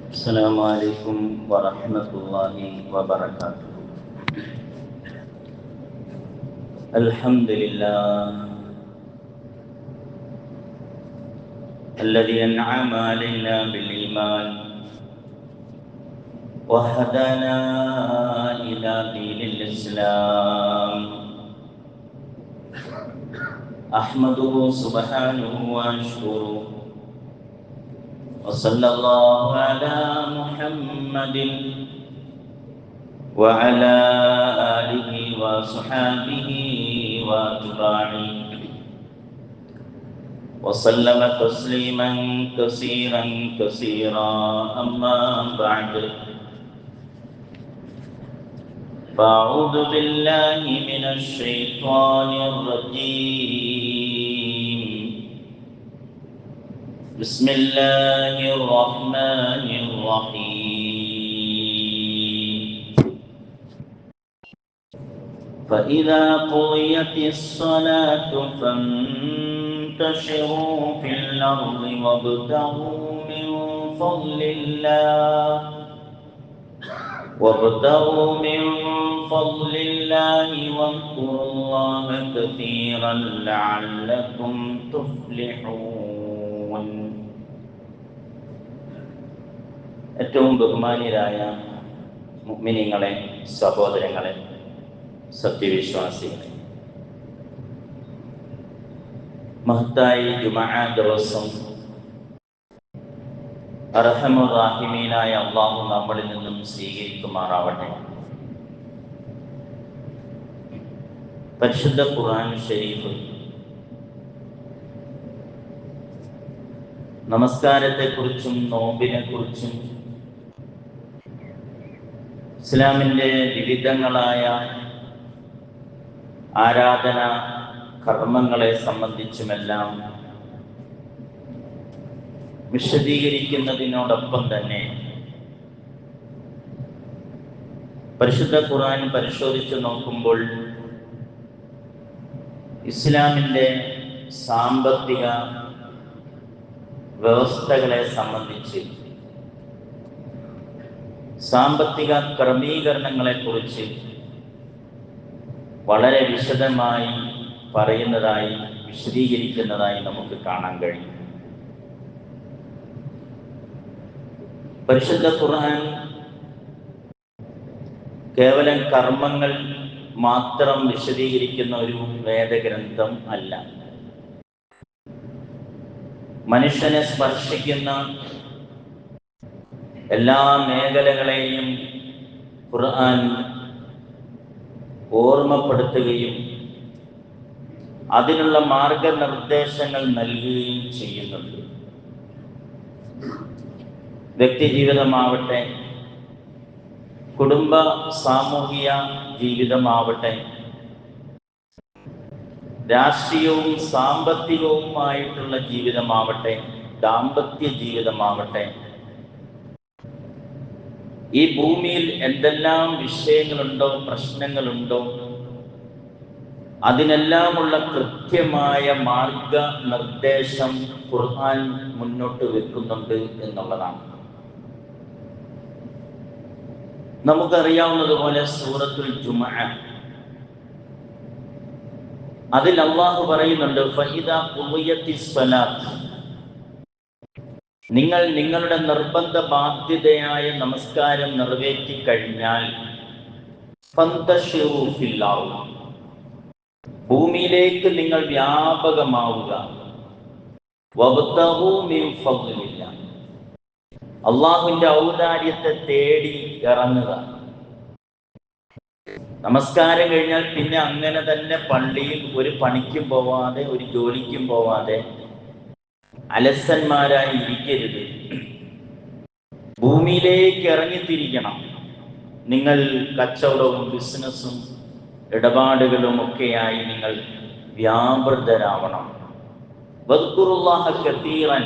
السلام عليكم ورحمة الله وبركاته. الحمد لله الذي أنعم علينا بالإيمان وهدانا إلى دين الإسلام. أحمده سبحانه وأشكره وصلى الله على محمد وعلى آله وصحبه وأتباعه وسلم تسليما كثيرا كثيرا. أما بعد، فأعوذ بالله من الشيطان الرجيم. بسم الله الرحمن الرحيم. فإذا قضيت الصلاة فانتشروا في الأرض وابتغوا من فضل الله واذكروا الله كثيرا لعلكم تفلحون. ഏറ്റവും ബഹുമാന്യരായ മുഅ്മിനീങ്ങളെ, സഹോദരങ്ങളെ, സത്യവിശ്വാസികളെ, മഹത്തായ ജുമുഅ ദിവസം അർഹമുർ റഹീമീനായ അല്ലാഹു നമ്മളിൽ നിന്നും സ്വീകരിക്കുമാറാവട്ടെ. പരിശുദ്ധ ഖുർആൻ ശരീഫ് നമസ്കാരത്തെക്കുറിച്ചും നോമ്പിനെക്കുറിച്ചും ഇസ്ലാമിൻ്റെ വിവിധങ്ങളായ ആരാധന കർമ്മങ്ങളെ സംബന്ധിച്ചുമെല്ലാം വിശദീകരിക്കുന്നതിനോടൊപ്പം തന്നെ പരിശുദ്ധ ഖുർആൻ പരിശോധിച്ചു നോക്കുമ്പോൾ ഇസ്ലാമിൻ്റെ സാമ്പത്തിക വ്യവസ്ഥകളെ സംബന്ധിച്ച്, സാമ്പത്തിക ക്രമീകരണങ്ങളെക്കുറിച്ച് വളരെ വിശദമായി പറയുന്നതായി, വിശദീകരിക്കുന്നതായി നമുക്ക് കാണാൻ കഴിയും. പരിശുദ്ധ ഖുർആൻ കേവലം കർമ്മങ്ങൾ മാത്രം വിശദീകരിക്കുന്ന ഒരു വേദഗ്രന്ഥം അല്ല. മനുഷ്യനെ സ്പർശിക്കുന്ന എല്ലാ മേഖലകളെയും ഖുർആൻ ഓർമ്മപ്പെടുത്തുകയും അതിനുള്ള മാർഗനിർദ്ദേശങ്ങൾ നൽകുകയും ചെയ്യുന്നുണ്ട്. വ്യക്തിജീവിതമാവട്ടെ, കുടുംബ സാമൂഹിക ജീവിതമാവട്ടെ, രാഷ്ട്രീയവും സാമ്പത്തികവുമായിട്ടുള്ള ജീവിതമാവട്ടെ, ദാമ്പത്യ ജീവിതമാവട്ടെ, ഈ ഭൂമിയിൽ എന്തെല്ലാം വിഷയങ്ങളുണ്ടോ, പ്രശ്നങ്ങളുണ്ടോ, അതിനെല്ലാമുള്ള കൃത്യമായ മാർഗനിർദ്ദേശം ഖുർആൻ മുന്നോട്ട് വെക്കുന്നുണ്ട് എന്നുള്ളതാണ്. നമുക്കറിയാവുന്നതുപോലെ സൂറത്തുൽ ജുമുഅ, അതിൽ അല്ലാഹു പറയുന്നുണ്ട്, ഫഇദാ ഖുദിയത്തിസ് സ്വലാത്ത്, നിങ്ങൾ നിങ്ങളുടെ നിർബന്ധ ബാധ്യതയായ നമസ്കാരം നിറവേറ്റി കഴിഞ്ഞാൽ ഫന്തശിറൂ ഫിൽ അർദ്, ഭൂമിയിലേക്ക് നിങ്ങൾ വ്യാപകമാവുക, വബ്തഗൂ മിൻ ഫദ്ലില്ലാഹ്, അല്ലാഹുവിന്റെ ഔദാര്യത്തെ തേടി ഇറങ്ങുക. നമസ്കാരം കഴിഞ്ഞാൽ പിന്നെ അങ്ങനെ തന്നെ പള്ളിയിൽ ഒരു പണിക്കും പോവാതെ, ഒരു ജോലിക്കും പോവാതെ അലസന്മാരായി ഇരിക്കരുത്. ഭൂമിയിലേക്ക് ഇറങ്ങിത്തിരിക്കണം. നിങ്ങൾ കച്ചവടവും ബിസിനസ്സും ഇടപാടുകളും ഒക്കെയായി നിങ്ങൾ വ്യാപൃതരാവണം. വദ്കുറുല്ലാഹ കതീറൻ,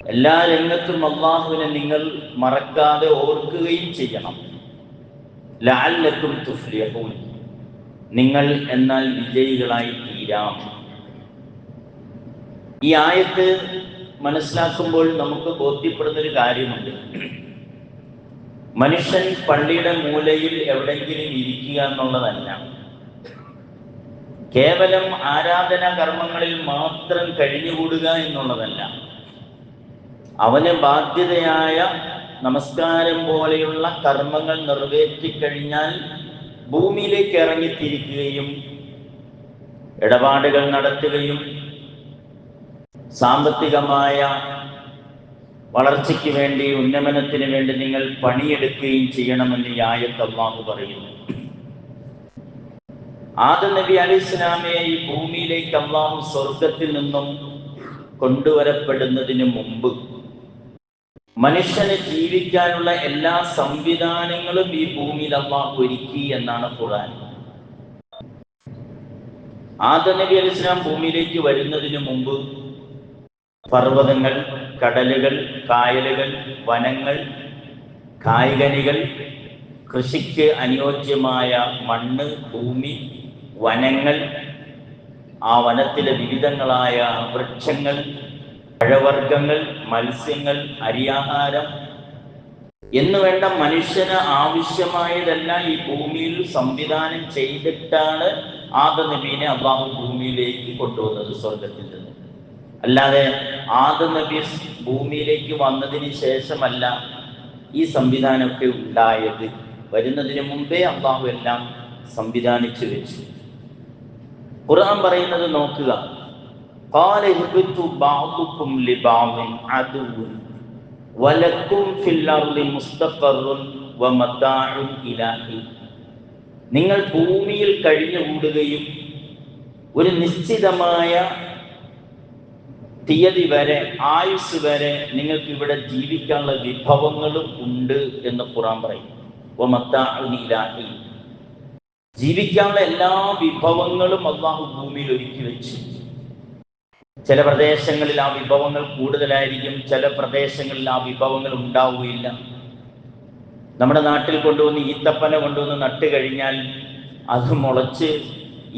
എല്ലാ രംഗത്തും അല്ലാഹുവിനെ നിങ്ങൾ മറക്കാതെ ഓർക്കുകയും ചെയ്യണം. ലഅല്ലക്കും തുഫ്ലിഹൂൻ, നിങ്ങൾ എന്നാൽ വിജയികളായി തീരാം. ഈ ആയത്ത് മനസ്സിലാക്കുമ്പോൾ നമുക്ക് ബോധ്യപ്പെടുന്നൊരു കാര്യമുണ്ട്. മനുഷ്യൻ പള്ളിയുടെ മൂലയിൽ എവിടെയെങ്കിലും ഇരിക്കുക എന്നുള്ളതല്ല, കേവലം ആരാധനാ കർമ്മങ്ങളിൽ മാത്രം കഴിഞ്ഞുകൂടുക എന്നുള്ളതല്ല. അവന് ബാധ്യതയായ നമസ്കാരം പോലെയുള്ള കർമ്മങ്ങൾ നിറവേറ്റിക്കഴിഞ്ഞാൽ ഭൂമിയിലേക്ക് ഇറങ്ങിത്തിരിക്കുകയും ഇടപാടുകൾ നടത്തുകയും സാമ്പത്തികമായ വളർച്ചയ്ക്ക് വേണ്ടി, ഉന്നമനത്തിന് വേണ്ടി നിങ്ങൾ പണിയെടുക്കുകയും ചെയ്യണമെന്ന് ഈ ആയത്ത് അല്ലാഹു പറയുന്നു. ആദം നബി അലൈഹിസ്സലാമയെ ഈ ഭൂമിയിലേക്ക് അല്ലാഹു സ്വർഗത്തിൽ നിന്നും കൊണ്ടുവരപ്പെടുന്നതിന് മുമ്പ് മനുഷ്യന് ജീവിക്കാനുള്ള എല്ലാ സംവിധാനങ്ങളും ഈ ഭൂമിയിൽ അല്ലാഹു ഒരുക്കി എന്നാണ് ഖുർആൻ. ആദം നബി അലൈഹിസ്സലാം ഭൂമിയിലേക്ക് വരുന്നതിന് മുമ്പ് പർവ്വതങ്ങൾ, കടലുകൾ, കായലുകൾ, വനങ്ങൾ, കായികനികൾ, കൃഷിക്ക് അനുയോജ്യമായ മണ്ണ്, ഭൂമി, വനങ്ങൾ, ആ വനത്തിലെ വിവിധങ്ങളായ വൃക്ഷങ്ങൾ, പഴവർഗ്ഗങ്ങൾ, മത്സ്യങ്ങൾ, അരിയാഹാരം എന്ന് വേണ്ട മനുഷ്യന് ആവശ്യമായതെല്ലാം ഈ ഭൂമിയിൽ സംവിധാനം ചെയ്തിട്ടാണ് ആദം നബീനെ അല്ലാഹു ഭൂമിയിലേക്ക് കൊണ്ടുവന്നത് സ്വർഗത്തിൽ നിന്ന്. അല്ലാതെ ആദം നബി ഭൂമിയിലേക്ക് വന്നതിന് ശേഷമല്ല ഈ സംവിധാനമൊക്കെ ഉണ്ടായത്. വരുന്നതിന് മുമ്പേ അല്ലാഹു എല്ലാം സംവിധാനിച്ചു വെച്ചു. ഖുർആൻ പറയുന്നത് നോക്കുക, ഖാല ഇഹ്ബിതു ബഅദുകും ലിബഅദിൻ അദുവ്വൻ വലക്കും ഫിൽ അർളി മുസ്തഖറുൻ വമതാഉൻ ഇലാഹി. നിങ്ങൾ ഭൂമിയിൽ കഴിഞ്ഞുകൂടുകയും ഒരു നിശ്ചിതമായ തീയതി വരെ, ആയുസ് വരെ നിങ്ങൾക്ക് ഇവിടെ ജീവിക്കാനുള്ള വിഭവങ്ങളും ഉണ്ട് എന്ന് ഖുർആൻ പറയും. വമതാഉൻ ഇലാഹി, ജീവിക്കാനുള്ള എല്ലാ വിഭവങ്ങളും അല്ലാഹു ഭൂമിയിൽ ഒരുക്കി വെച്ചു. ചില പ്രദേശങ്ങളിൽ ആ വിഭവങ്ങൾ കൂടുതലായിരിക്കും, ചില പ്രദേശങ്ങളിൽ ആ വിഭവങ്ങൾ ഉണ്ടാവുകയില്ല. നമ്മുടെ നാട്ടിൽ കൊണ്ടുവന്ന് ഈത്തപ്പന കൊണ്ടുവന്ന് നട്ട് കഴിഞ്ഞാൽ അത് മുളച്ച്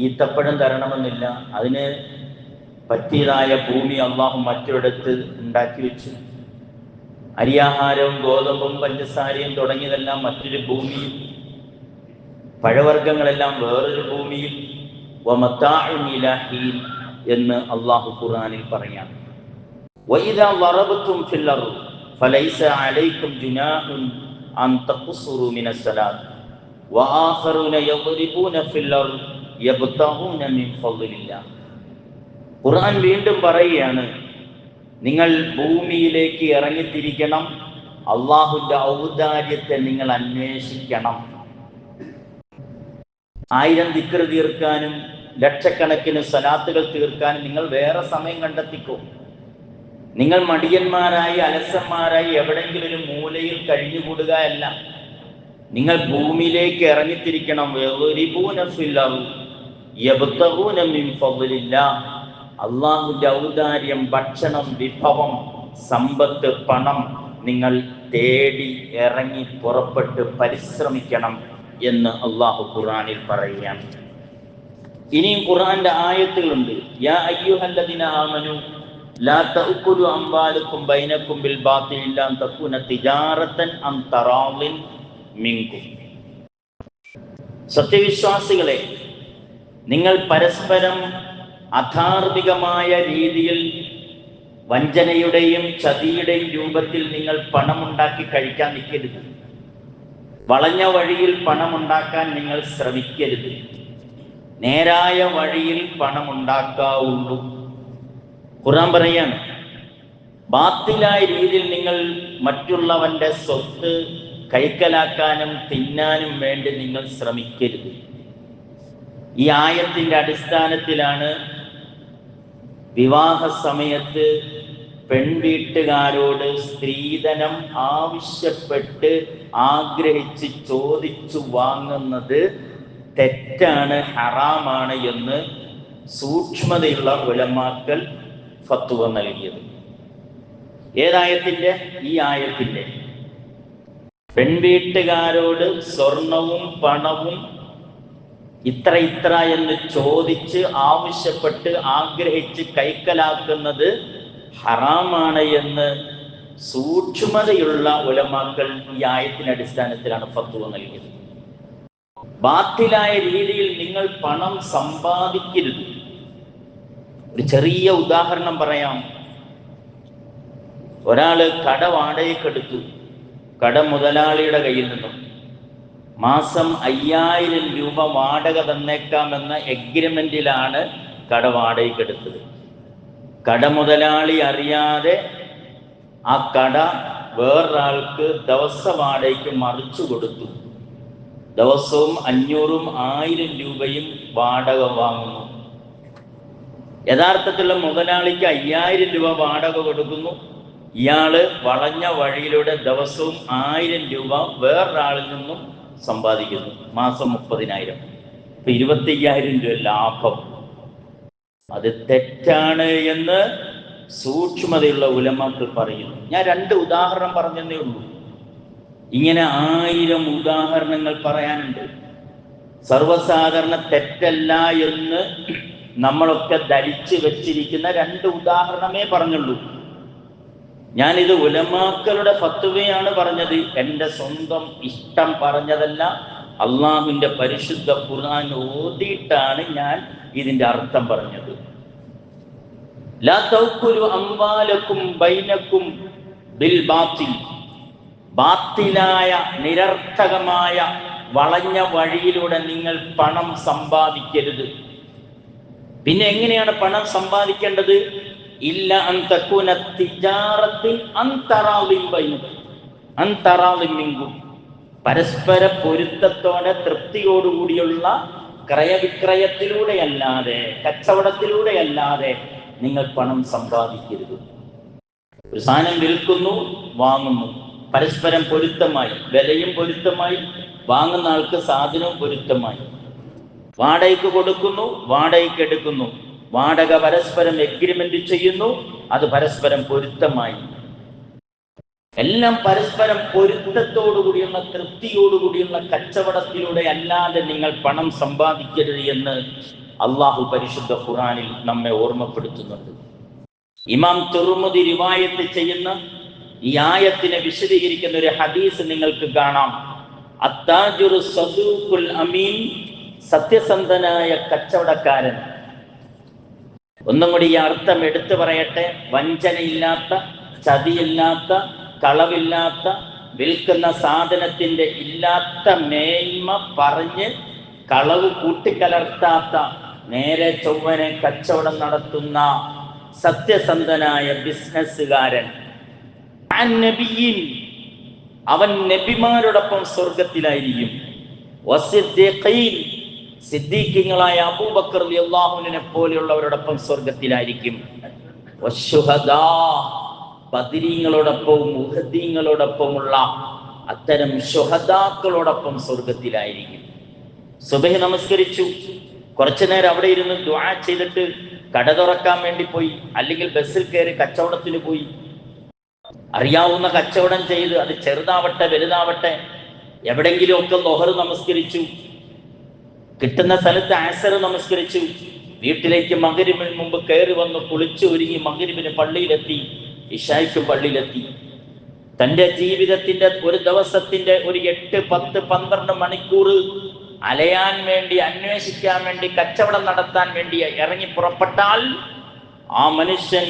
ഈത്തപ്പഴം തരണമെന്നില്ല. അതിന് പറ്റിയതായ ഭൂമി അല്ലാഹു മറ്റൊരിടത്ത് ഉണ്ടാക്കി വെച്ചു. അരിയാഹാരവും ഗോതമ്പും പഞ്ചസാരയും തുടങ്ങിയതെല്ലാം മറ്റൊരു ഭൂമിയിൽ, പഴവർഗ്ഗങ്ങളെല്ലാം വേറൊരു ഭൂമിയിൽ. വമതാഉൻ ഇലാഹി എന്ന് അല്ലാഹു ഖുർആനിൽ പറയാം. വഇദാ വറബതും ഫിൽ അർദ് ഫലൈസ അലൈക്കും ജുനാഹുൻ അൻ തഖ്സുറു മിനസ് സലാത്ത് വആഖറൂന യദ്രിബൂന ഫിൽ അർദ് യബ്തഗൂന മിൻ ഫളില്ലാഹ്. ഖുർആൻ വീണ്ടും പറയുകയാണ്, നിങ്ങൾ ഭൂമിയിലേക്ക് ഇറങ്ങിത്തിരിക്കണം, അള്ളാഹുവിന്റെ ഔദാര്യത്തെ നിങ്ങൾ അന്വേഷിക്കണം. 1000 ദിക്ർ തീർക്കാനും ലക്ഷക്കണക്കിന് സലാത്തുകൾ തീർക്കാനും നിങ്ങൾ വേറെ സമയം കണ്ടെത്തിക്കോ. നിങ്ങൾ മടിയന്മാരായി, അലസന്മാരായി എവിടെയെങ്കിലും ഒരു മൂലയിൽ കഴിഞ്ഞുകൂടുക അല്ല. നിങ്ങൾ ഭൂമിയിലേക്ക് ഇറങ്ങിത്തിരിക്കണം. അള്ളാഹുവിന്റെ ഔദാര്യം, ഭക്ഷണം, വിഭവം, സമ്പത്ത്, പണം നിങ്ങൾ തേടി ഇറങ്ങി പുറപ്പെട്ട് പരിശ്രമിക്കണം എന്ന് അള്ളാഹു ഖുർആനിൽ പറയുകയാണ്. ഇനിയും ഖുർആന്റെ ആയത്തുകളുണ്ട്. യാ അയ്യുഹല്ലദീന ആമനു ലാ തഅകുലു അംവാലക്കും ബൈനക്കും ബിൽ ബാത്തിൽ ഇല്ലാ അൻ തകൂന തിജാറതൻ അൻ തറാളിൻ മിൻകും. സത്യവിശ്വാസികളെ, നിങ്ങൾ പരസ്പരം അധാർമികമായ രീതിയിൽ വഞ്ചനയുടെയും ചതിയുടെയും രൂപത്തിൽ നിങ്ങൾ പണമുണ്ടാക്കി കഴിക്കാൻ നിൽക്കരുത്. വളഞ്ഞ വഴിയിൽ പണമുണ്ടാക്കാൻ നിങ്ങൾ ശ്രമിക്കരുത്. നേരായ വഴിയിൽ പണമുണ്ടാക്കാവുള്ളൂ. ഖുർആൻ പറയാണ്, ബാത്തിലായ രീതിയിൽ നിങ്ങൾ മറ്റുള്ളവന്റെ സ്വത്ത് കൈക്കലാക്കാനും തിന്നാനും വേണ്ടി നിങ്ങൾ ശ്രമിക്കരുത്. ഈ ആയത്തിന്റെ അടിസ്ഥാനത്തിലാണ് വിവാഹ സമയത്ത് പെൺവീട്ടുകാരോട് സ്ത്രീധനം ആവശ്യപ്പെട്ട് ആഗ്രഹിച്ച് ചോദിച്ചു വാങ്ങുന്നത് തെറ്റാണ്, ഹറാമാണ് എന്ന് സൂക്ഷ്മതയുള്ള ഉലമാക്കൾ ഫത്വ നൽകിയത്. ഏതായത്തിന്റെ? ഈ ആയത്തിന്റെ. പെൺവീട്ടുകാരോട് സ്വർണവും പണവും ഇത്ര എന്ന് ചോദിച്ച് ആവശ്യപ്പെട്ട് ആഗ്രഹിച്ച് കൈക്കലാക്കുന്നത് ഹറാമാണ് എന്ന് സൂക്ഷ്മതയുള്ള ഉലമാക്കൾ ഈ ആയത്തിന്റെ അടിസ്ഥാനത്തിലാണ് ഫത്വ നൽകിയത്. ബാത്തിലായ രീതിയിൽ നിങ്ങൾ പണം സമ്പാദിക്കരുത്. ഒരു ചെറിയ ഉദാഹരണം പറയാം. ഒരാള് കട വാടകയ്ക്കെടുത്തു, കട മുതലാളിയുടെ കയ്യിൽ നിന്നും മാസം 5000 രൂപ വാടക തന്നേക്കാമെന്ന എഗ്രിമെന്റിലാണ് കട വാടകയ്ക്കെടുത്തത്. കട മുതലാളി അറിയാതെ ആ കട വേറൊരാൾക്ക് ദിവസ വാടകയ്ക്ക് മറിച്ചു കൊടുത്തു. ദിവസവും 500ഉം 1000 രൂപയും വാടക വാങ്ങുന്നു. യഥാർത്ഥത്തിലുള്ള മുതലാളിക്ക് 5000 രൂപ വാടക കൊടുക്കുന്നു. ഇയാള് വളഞ്ഞ വഴിയിലൂടെ ദിവസവും 1000 രൂപ വേറൊരാളിൽ നിന്നും സമ്പാദിക്കുന്നു. മാസം 30,000. 25,000 രൂപ ലാഭം. അത് തെറ്റാണ് എന്ന് സൂക്ഷ്മതയുള്ള ഉലമാക്കൾ പറയുന്നു. ഞാൻ 2 ഉദാഹരണം പറഞ്ഞതേ ഉള്ളൂ. ഇങ്ങനെ 1000 ഉദാഹരണങ്ങൾ പറയാനുണ്ട്. സർവസാധാരണ തെറ്റല്ല എന്ന് നമ്മളൊക്കെ ധരിച്ചു വെച്ചിരിക്കുന്ന 2 ഉദാഹരണമേ പറഞ്ഞുള്ളൂ. ഞാനിത് ഉലമാക്കളുടെ ഫത്വയാണ് പറഞ്ഞത്, എൻ്റെ സ്വന്തം ഇഷ്ടം പറഞ്ഞതല്ല. അള്ളാഹുവിൻ്റെ പരിശുദ്ധ ഖുർആൻ ഓതിയിട്ടാണ് ഞാൻ ഇതിൻ്റെ അർത്ഥം പറഞ്ഞത്. ലാ തൗകുലു അംവാലക്കും ബൈനക്കും ബിൽ ബാത്തിൽ. ബാത്തിലായ നിരർത്ഥകമായ വളഞ്ഞ വഴിയിലൂടെ നിങ്ങൾ പണം സമ്പാദിക്കരുത്. പിന്നെ എങ്ങനെയാണ് പണം സമ്പാദിക്കേണ്ടത്? ഇല്ല അൻ തകൂന തിജാറത്തിൻ അൻ തറാദിൻ ബൈനക്കും അൻ തറാദിൻ മിൻകും. പരസ്പര പൊരുത്തത്തോടെ തൃപ്തിയോടുകൂടിയുള്ള ക്രയവിക്രയത്തിലൂടെയല്ലാതെ, കച്ചവടത്തിലൂടെയല്ലാതെ നിങ്ങൾ പണം സമ്പാദിക്കരുത്. ഒരു സാധനം വിൽക്കുന്നു, വാങ്ങുന്നു, പരസ്പരം പൊരുത്തമായി, വിലയും പൊരുത്തമായി, വാങ്ങുന്ന ആൾക്ക് സാധനവും പൊരുത്തമായി. വാടകയ്ക്ക് കൊടുക്കുന്നു, വാടകയ്ക്ക് എടുക്കുന്നു, വാടക പരസ്പരം എഗ്രിമെന്റ് ചെയ്യുന്നു, അത് പരസ്പരം പൊരുത്തമായി. എല്ലാം പരസ്പരം പൊരുത്തത്തോടുകൂടിയുള്ള തൃപ്തിയോടുകൂടിയുള്ള കച്ചവടത്തിലൂടെ അല്ലാതെ നിങ്ങൾ പണം സമ്പാദിക്കരുത് എന്ന് അള്ളാഹു പരിശുദ്ധ ഖുർആനിൽ നമ്മെ ഓർമ്മപ്പെടുത്തുന്നുണ്ട്. ഇമാം തുർമുദി റിവായത്ത് ചെയ്യുന്ന ഈ ആയത്തിനെ വിശദീകരിക്കുന്ന ഒരു ഹദീസ് നിങ്ങൾക്ക് കാണാം. അത്താജുറു സദൂഖുൽ അമീൻ, സത്യസന്ധനായ കച്ചവടക്കാരൻ. ഒന്നും കൂടി ഈ അർത്ഥം എടുത്തു പറയട്ടെ. വഞ്ചനയില്ലാത്ത, ചതിയില്ലാത്ത, കളവില്ലാത്ത, വിൽക്കുന്ന സാധനത്തിന്റെ ഇല്ലാത്ത മേന്മ പറഞ്ഞ് കളവ് കൂട്ടിക്കലർത്താത്ത, നേരെ ചൊവ്വനെ കച്ചവടം നടത്തുന്ന സത്യസന്ധനായ ബിസിനസ്സുകാരൻ. അവൻ നബിമാരോടൊപ്പം സ്വർഗത്തിലായിരിക്കും. സിദ്ദീഖീങ്ങളായ അബൂബക്കർ റളിയല്ലാഹുവിനെ പോലെയുള്ളവരോടൊപ്പം സ്വർഗത്തിലായിരിക്കും. ബദരീങ്ങളോടൊപ്പവും ഉഹദീങ്ങളോടൊപ്പമുള്ള അത്തരം ശുഹദാക്കളോടൊപ്പം സ്വർഗത്തിലായിരിക്കും. സുബഹി നമസ്കരിച്ചു, കുറച്ചു നേരം അവിടെ ഇരുന്ന് ദുആ ചെയ്തിട്ട് കട തുറക്കാൻ വേണ്ടി പോയി, അല്ലെങ്കിൽ ബസ്സിൽ കയറി കച്ചവടത്തിന് പോയി. അറിയാവുന്ന കച്ചവടം ചെയ്ത്, അത് ചെറുതാവട്ടെ വലുതാവട്ടെ, എവിടെങ്കിലും ഒക്കെ ളുഹർ നമസ്കരിച്ചു, കിട്ടുന്ന സ്ഥലത്ത് അസർ നമസ്കരിച്ചു, വീട്ടിലേക്ക് മഗ്‌രിബിന് മുമ്പ് കയറി വന്ന് കുളിച്ചു ഒരുങ്ങി മഗ്‌രിബിന് പള്ളിയിലെത്തി, ഇശായ്ക്ക് പള്ളിയിലെത്തി. തൻ്റെ ജീവിതത്തിന്റെ ഒരു ദിവസത്തിന്റെ ഒരു 8, 10, 12 മണിക്കൂർ അലയാൻ വേണ്ടി, അന്വേഷിക്കാൻ വേണ്ടി, കച്ചവടം നടത്താൻ വേണ്ടി ഇറങ്ങി പുറപ്പെട്ടാൽ ആ മനുഷ്യൻ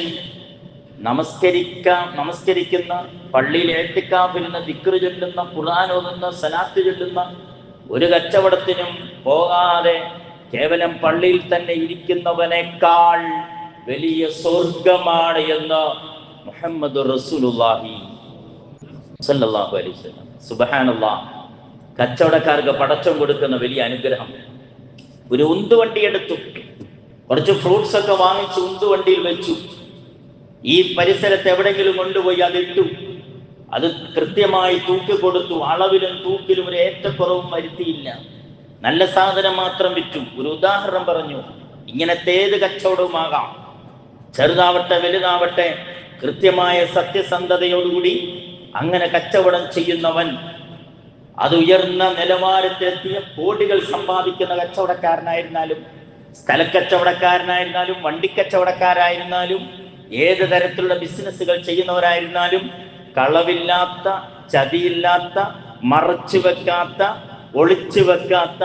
നമസ്കരിക്കുന്ന, പള്ളിയിൽ ഇഅ്തികാഫിരുന്ന് ദിക്ർ ചൊല്ലുന്ന, ഖുർആൻ ഓതുന്ന, സലാത്ത് ചൊല്ലുന്ന ഒരു കച്ചവടത്തിനും പോകാതെ കേവലം പള്ളിയിൽ തന്നെ ഇരിക്കുന്നവനേക്കാൾ വലിയ സ്വർഗമാണ് എന്ന് മുഹമ്മദ് റസൂലുള്ളാഹി സ്വല്ലല്ലാഹു അലൈഹി വസല്ലം. സുബ്ഹാനല്ലാഹ്. കച്ചവടക്കാർക്ക് പടച്ചോൻ കൊടുക്കുന്ന വലിയ അനുഗ്രഹം. ഒരു ഉന്തുവണ്ടി എടുത്തു, കുറച്ച് ഫ്രൂട്ട്സ് ഒക്കെ വാങ്ങിച്ച് ഉന്തുവണ്ടിയിൽ വെച്ചു. ഈ പരിസരത്ത് എവിടെങ്കിലും കൊണ്ടുപോയി അതിട്ടു. അത് കൃത്യമായി തൂക്കി കൊടുത്തു. അളവിലും തൂക്കിലും ഒരു ഏറ്റക്കുറവും വരുത്തിയില്ല. നല്ല സാധനം മാത്രം വിറ്റു. ഒരു ഉദാഹരണം പറഞ്ഞു. ഇങ്ങനത്തെ ഏത് കച്ചവടവുമാകാം, ചെറുതാവട്ടെ വലുതാവട്ടെ, കൃത്യമായ സത്യസന്ധതയോടുകൂടി അങ്ങനെ കച്ചവടം ചെയ്യുന്നവൻ, അത് ഉയർന്ന നിലവാരത്തിലെത്തിയ കോടികൾ സമ്പാദിക്കുന്ന കച്ചവടക്കാരനായിരുന്നാലും, സ്ഥലക്കച്ചവടക്കാരനായിരുന്നാലും, വണ്ടിക്കച്ചവടക്കാരായിരുന്നാലും, ഏത് തരത്തിലുള്ള ബിസിനസ്സുകൾ ചെയ്യുന്നവരായിരുന്നാലും കളവില്ലാത്ത, ചതിയില്ലാത്ത, മറച്ചു വെക്കാത്ത, ഒളിച്ചു വെക്കാത്ത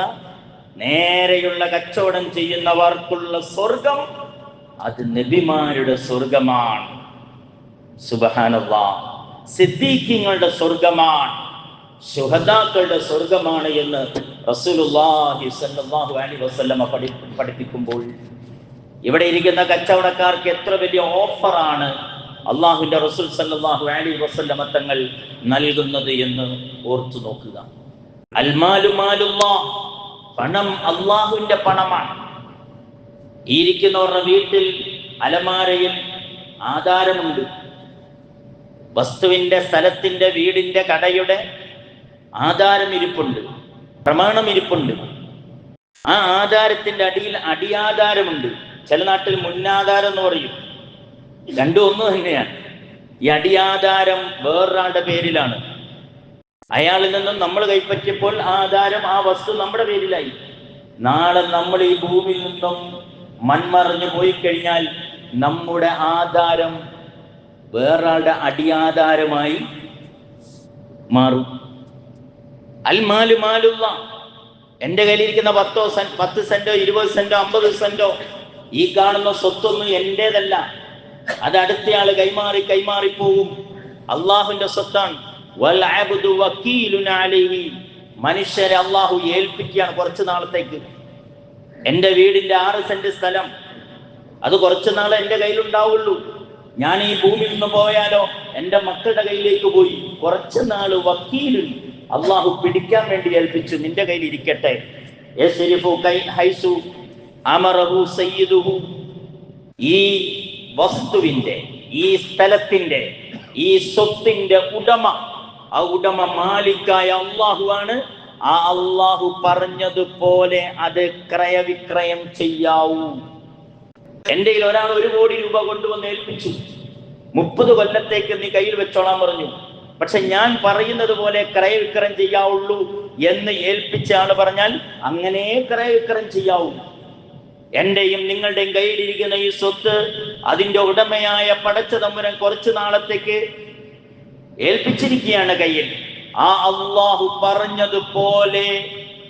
നേരെയുള്ള കച്ചവടം ചെയ്യുന്നവർക്കുള്ള സ്വർഗം അത് നബിമാരുടെ സ്വർഗമാണ്. സുബ്ഹാനല്ലാഹ്, സിദ്ദീഖീങ്ങളുടെ സ്വർഗമാണ്, ശുഹദാക്കളുടെ സ്വർഗമാണ് എന്ന് റസൂലുള്ളാഹി സ്വല്ലല്ലാഹു അലൈഹി വസല്ലമ പഠിപ്പിക്കുമ്പോൾ ഇവിടെ ഇരിക്കുന്ന കച്ചവടക്കാർക്ക് എത്ര വലിയ ഓഫറാണ് അള്ളാഹുവിന്റെ റസൂൽ സ്വല്ലല്ലാഹു അലൈഹി വസല്ലമ തങ്ങൾ നൽകുന്നത് എന്ന് ഓർത്തു നോക്കുക. അൽമാലു മാലുല്ലാഹ്, പണം അള്ളാഹുവിന്റെ പണമാണ്. ഈ ഇരിക്കുന്നവരുടെ വീട്ടിൽ അലമാരയിൽ ആധാരമുണ്ട്. വസ്തുവിന്റെ, സ്ഥലത്തിന്റെ, വീടിന്റെ, കടയുടെ ആധാരം ഇരിപ്പുണ്ട്, പ്രമാണം ഇരിപ്പുണ്ട്. ആ ആധാരത്തിന്റെ അടിയിൽ അടിയാധാരമുണ്ട്. ചില നാട്ടിൽ മുന്നാധാരം എന്ന് പറയും. രണ്ടും ഒന്ന് തന്നെയാണ്. ഈ അടിയാധാരം വേറൊരാളുടെ പേരിലാണ്. അയാളിൽ നിന്നും നമ്മൾ കൈപ്പറ്റിയപ്പോൾ ആ ആധാരം, ആ വസ്തു നമ്മുടെ പേരിലായി. നാളെ നമ്മൾ ഈ ഭൂമിയിൽ നിന്നും മൺമറഞ്ഞു പോയി കഴിഞ്ഞാൽ നമ്മുടെ ആധാരം വേറൊരാളുടെ അടിയാധാരമായി മാറും. അൽമാലു മാലുല്ലാഹ്, എൻ്റെ കയ്യിലിരിക്കുന്ന 10 സെന്റോ 20 സെന്റോ 50 സെന്റോ ഈ കാണുന്ന സ്വത്തൊന്നും എന്റേതല്ല. അത് അടുത്തയാള് കൈമാറി പോകും. അള്ളാഹുവിന്റെ സ്വത്താണ്. വൽ അബ്ദു വക്കീലുൻ അലൈഹി, മനുഷ്യരെ അള്ളാഹു ഏൽപ്പിക്കുകയാണ് കുറച്ചു നാളത്തേക്ക്. എൻ്റെ വീടിന്റെ 6 സെന്റ് സ്ഥലം അത് കുറച്ചു നാളെ എൻ്റെ കയ്യിലുണ്ടാവുള്ളൂ. ഞാൻ ഈ ഭൂമിയിൽ നിന്ന് പോയാലോ എൻ്റെ മക്കളുടെ കയ്യിലേക്ക് പോയി. കുറച്ചു നാള് വക്കീലുൻ, അള്ളാഹു പിടിക്കാൻ വേണ്ടി ഏൽപ്പിച്ചു, നിന്റെ കയ്യിൽ ഇരിക്കട്ടെ. ഈ വസ്തുവിന്റെ, ഈ സ്ഥലത്തിന്റെ, ഈ സ്വത്തിന്റെ ഉടമ, ആ ഉടമ മാലിക്കായ അള്ളാഹുവാണ്. ആ അള്ളാഹു പറഞ്ഞതുപോലെ അത് ക്രയവിക്രയം ചെയ്യാവൂ. എൻ്റെ കയ്യിൽ ഒരാൾ 1 കോടി രൂപ കൊണ്ടുവന്ന് ഏൽപ്പിച്ചു. 30 കൊല്ലത്തേക്ക് നീ കയ്യിൽ വെച്ചോളാൻ പറഞ്ഞു. പക്ഷെ ഞാൻ പറയുന്നത് പോലെ ക്രയവിക്രയം ചെയ്യാവുള്ളൂ എന്ന് ഏൽപ്പിച്ച ആള് പറഞ്ഞാൽ അങ്ങനെ ക്രയവിക്രയം ചെയ്യാവൂ. എന്റെയും നിങ്ങളുടെയും കയ്യിലിരിക്കുന്ന ഈ സ്വത്ത് അതിന്റെ ഉടമയായ പടച്ച തമ്പുരാൻ കുറച്ചു നാളത്തേക്ക് ഏൽപ്പിച്ചിരിക്കുകയാണ് കയ്യിൽ. ആ അള്ളാഹു പറഞ്ഞതുപോലെ,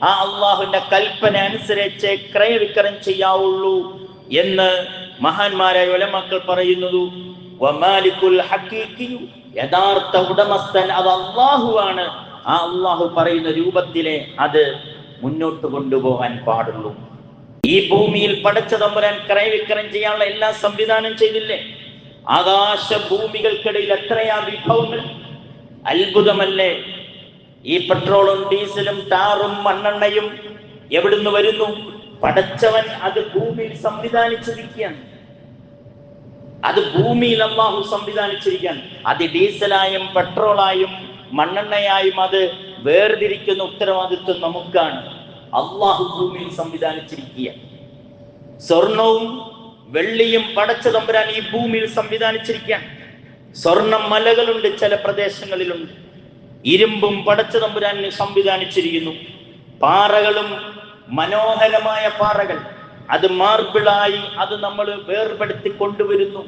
ആ അള്ളാഹുവിന്റെ കൽപ്പന അനുസരിച്ച് ക്രയവിക്രയം ചെയ്യാവുള്ളൂ എന്ന് മഹാന്മാരായ ഉലമാക്കൾ പറയുന്നത്. വമാലിക്കുൽ ഹഖീഖി, യഥാർത്ഥ ഉടമസ്ഥൻ അത് അള്ളാഹുവാണ്. ആ അള്ളാഹു പറയുന്ന രൂപത്തിലെ അത് മുന്നോട്ട് കൊണ്ടുപോകാൻ പാടുള്ളൂ. ഈ ഭൂമിയിൽ പടച്ച തമ്പുരാൻ ക്രയവിക്രയം ചെയ്യാനുള്ള എല്ലാ സംവിധാനം ചെയ്തില്ലേ? ആകാശ ഭൂമികൾക്കിടയിൽ എത്രയാ വിഭവങ്ങൾ! അത്ഭുതമല്ലേ? ഈ പെട്രോളും ഡീസലും ടാറും മണ്ണെണ്ണയും എവിടുന്ന് വരുന്നു? പടച്ചവൻ അത് ഭൂമിയിൽ സംവിധാനിച്ചിരിക്കുകയാണ്. അത് ഭൂമിയിൽ അള്ളാഹു സംവിധാനിച്ചിരിക്കുകയാണ്. അത് ഡീസലായും പെട്രോളായും മണ്ണെണ്ണയായും അത് വേർതിരിക്കുന്ന ഉത്തരവാദിത്വം നമുക്കാണ്. അള്ളാഹു ഭൂമിയിൽ സംവിധാനിച്ചിരിക്കുക. സ്വർണവും വെള്ളിയും പടച്ച തമ്പുരാൻ ഈ ഭൂമിയിൽ സംവിധാനിച്ചിരിക്കുകയാണ്. സ്വർണ്ണ മലകളുണ്ട്, ചില പ്രദേശങ്ങളിലുണ്ട്. ഇരുമ്പും പടച്ച തമ്പുരാൻ സംവിധാനിച്ചിരിക്കുന്നു. പാറകളും മനോഹരമായ പാറകൾ, അത് മാർബിളായി അത് നമ്മൾ വേർപെടുത്തി കൊണ്ടുവരുന്നു.